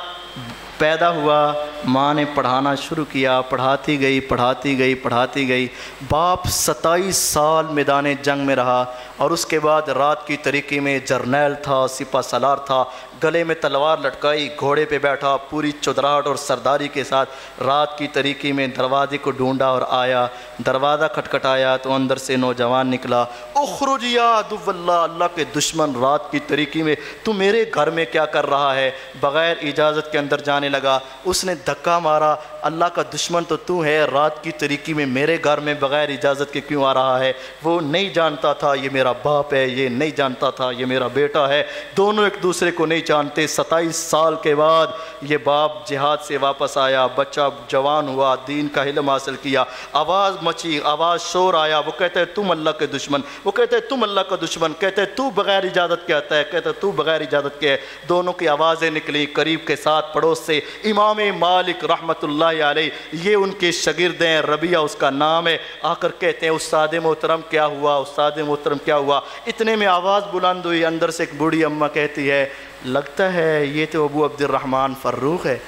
پیدا ہوا، ماں نے پڑھانا شروع کیا، پڑھاتی گئی، باپ 27 سال میدان جنگ میں رہا، اور اس کے بعد رات کی تاریکی میں جرنیل تھا، سپہ سالار تھا، گلے میں تلوار لٹکائی، گھوڑے پہ بیٹھا، پوری چودراہٹ اور سرداری کے ساتھ رات کی تاریکی میں دروازے کو ڈھونڈا اور آیا۔ دروازہ کھٹکھٹایا تو اندر سے نوجوان نکلا۔ اخرج یا عدو اللہ، اللہ کے دشمن، رات کی تاریکی میں تو میرے گھر میں کیا کر رہا ہے؟ بغیر اجازت کے اندر جانے لگا۔ اس نے دھکا مارا، اللہ کا دشمن تو ہے، رات کی تاریکی میں میرے گھر میں بغیر اجازت کے کیوں آ رہا ہے؟ وہ نہیں جانتا تھا یہ میرا باپ ہے، یہ نہیں جانتا تھا یہ میرا بیٹا ہے، دونوں ایک دوسرے کو نہیں جانتے۔ 27 سال کے بعد یہ باپ جہاد سے واپس آیا، بچہ جوان ہوا، دین کا علم حاصل کیا، آواز مچی، آواز شور آیا، وہ کہتے ہیں تم اللہ کے دشمن، وہ کہتے ہیں تم اللہ کا دشمن، کہتے ہیں تو بغیر اجازت کے آتا ہے، کہتے ہیں تو بغیر اجازت کے ہے۔ دونوں کی آوازیں نکلی، قریب کے ساتھ پڑوس سے امام مالک رحمۃ اللہ علیہ، یہ ان کے شاگرد ہیں، ربیعہ اس کا نام ہے، آ کر کہتے ہیں استاد محترم کیا ہوا، استاد محترم کیا ہوا؟ اتنے میں آواز بلند ہوئی، اندر سے ایک بوڑھی اماں کہتی ہے لگتا ہے یہ تو ابو عبد الرحمن فروخ ہے۔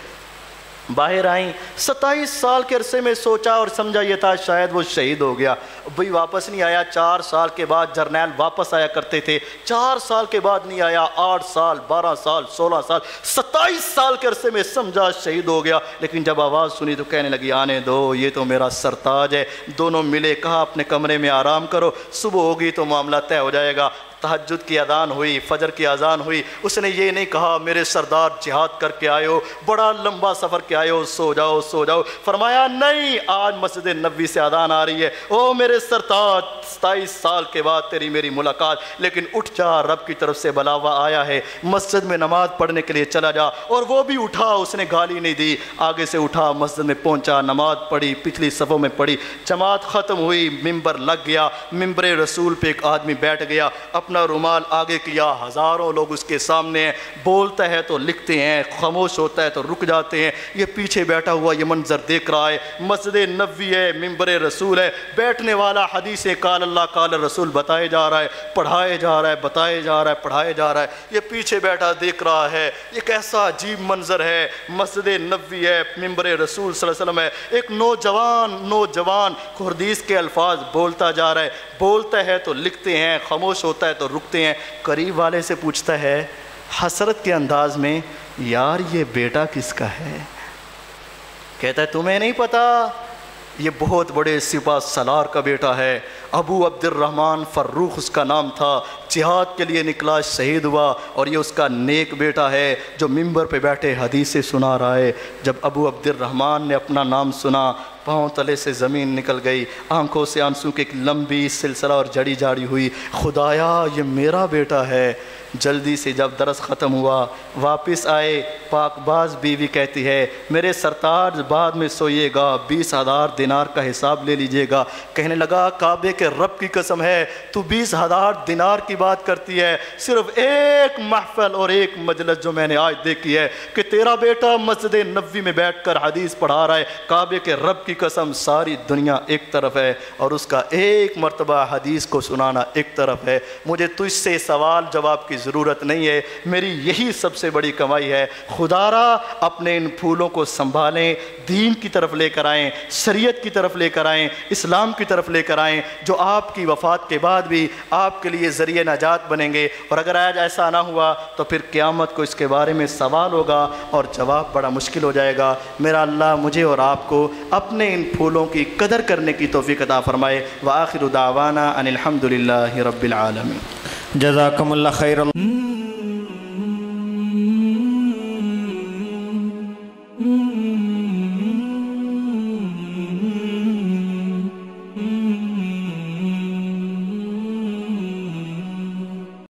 باہر آئیں، 27 سال کے عرصے میں سوچا اور سمجھا یہ تھا شاید وہ شہید ہو گیا، بھئی واپس نہیں آیا۔ 4 سال کے بعد جرنیل واپس آیا کرتے تھے، 4 سال کے بعد نہیں آیا، 8 سال 12 سال 16 سال 27 سال کے عرصے میں سمجھا شہید ہو گیا۔ لیکن جب آواز سنی تو کہنے لگی آنے دو، یہ تو میرا سرتاج ہے۔ دونوں ملے، کہا اپنے کمرے میں آرام کرو، صبح ہوگی تو معاملہ طے ہو جائے گا۔ تہجد کی اذان ہوئی، فجر کی اذان ہوئی، اس نے یہ نہیں کہا میرے سردار جہاد کر کے آئے ہو، بڑا لمبا سفر کے آئے ہو، سو جاؤ سو جاؤ۔ فرمایا نہیں، آج مسجد نبوی سے اذان آ رہی ہے، او میرے سردار 27 سال کے بعد تیری میری ملاقات، لیکن اٹھ جا، رب کی طرف سے بلاوا آیا ہے، مسجد میں نماز پڑھنے کے لیے چلا جا۔ اور وہ بھی اٹھا، اس نے گالی نہیں دی، آگے سے اٹھا، مسجد میں پہنچا، نماز پڑھی، پچھلی صفوں میں پڑھی، جماعت ختم ہوئی، ممبر لگ گیا، ممبر رسول پہ ایک آدمی بیٹھ گیا، اپنا رومال آگے کیا، ہزاروں لوگ اس کے سامنے ہیں، بولتا ہے تو لکھتے ہیں، خاموش ہوتا ہے تو رک جاتے ہیں۔ یہ پیچھے بیٹھا ہوا یہ منظر دیکھ رہا ہے، مسجد نبوی ہے، ممبر رسول ہے، بیٹھنے والا حدیث قال اللہ قال رسول بتائے جا رہا ہے، پڑھائے جا رہا ہے، بتائے جا رہا ہے، پڑھائے جا رہا ہے۔ یہ پیچھے بیٹھا دیکھ رہا ہے، یہ کیسا عجیب منظر ہے، مسجد نبوی ہے، ممبر رسول صلی اللہ علیہ وسلم ہے، ایک نوجوان حدیث کے الفاظ بولتا جا رہا ہے، بولتا ہے تو لکھتے ہیں، خاموش ہوتا ہے تو رکتے ہیں۔ قریب والے سے پوچھتا ہے حسرت کے انداز میں یار یہ بیٹا کس کا ہے؟ کہتا ہے تمہیں نہیں پتا، یہ بہت بڑے سپاہ سالار کا بیٹا ہے، ابو عبد الرحمن فروخ اس کا نام تھا، جہاد کے لیے نکلا، شہید ہوا، اور یہ اس کا نیک بیٹا ہے جو ممبر پہ بیٹھے حدیثیں سنا رہا ہے۔ جب ابو عبد الرحمن نے اپنا نام سنا، پاؤں تلے سے زمین نکل گئی، آنکھوں سے آنسوں کی ایک لمبی سلسلہ اور جڑی جاڑی ہوئی، خدایا یہ میرا بیٹا ہے۔ جلدی سے جب درس ختم ہوا واپس آئے، پاک باز بیوی کہتی ہے میرے سرتاج بعد میں سوئیے گا، 20,000 دینار کا حساب لے لیجئے گا۔ کہنے لگا کعبے کے رب کی قسم ہے تو 20,000 دینار کی بات کرتی ہے، صرف ایک محفل اور ایک مجلس جو میں نے آج دیکھی ہے کہ تیرا بیٹا مسجد نبوی میں بیٹھ کر حدیث پڑھا رہا ہے، کعبے کے رب کی قسم ساری دنیا ایک طرف ہے اور اس کا ایک مرتبہ حدیث کو سنانا ایک طرف ہے۔ مجھے تجھ سے سوال جواب کی ضرورت نہیں ہے، میری یہی سب سے بڑی کمائی ہے۔ خدا را اپنے ان پھولوں کو سنبھالیں، دین کی طرف لے کر آئیں، شریعت کی طرف لے کر آئیں، اسلام کی طرف لے کر آئیں، جو آپ کی وفات کے بعد بھی آپ کے لیے ذریعہ نجات بنیں گے۔ اور اگر آج ایسا نہ ہوا تو پھر قیامت کو اس کے بارے میں سوال ہوگا اور جواب بڑا مشکل ہو جائے گا۔ میرا اللہ مجھے اور آپ کو اپنے ان پھولوں کی قدر کرنے کی توفیق عطا فرمائے۔ وآخر دعوانا ان الحمد للہ رب العالمین۔ جزاکم اللہ خیر۔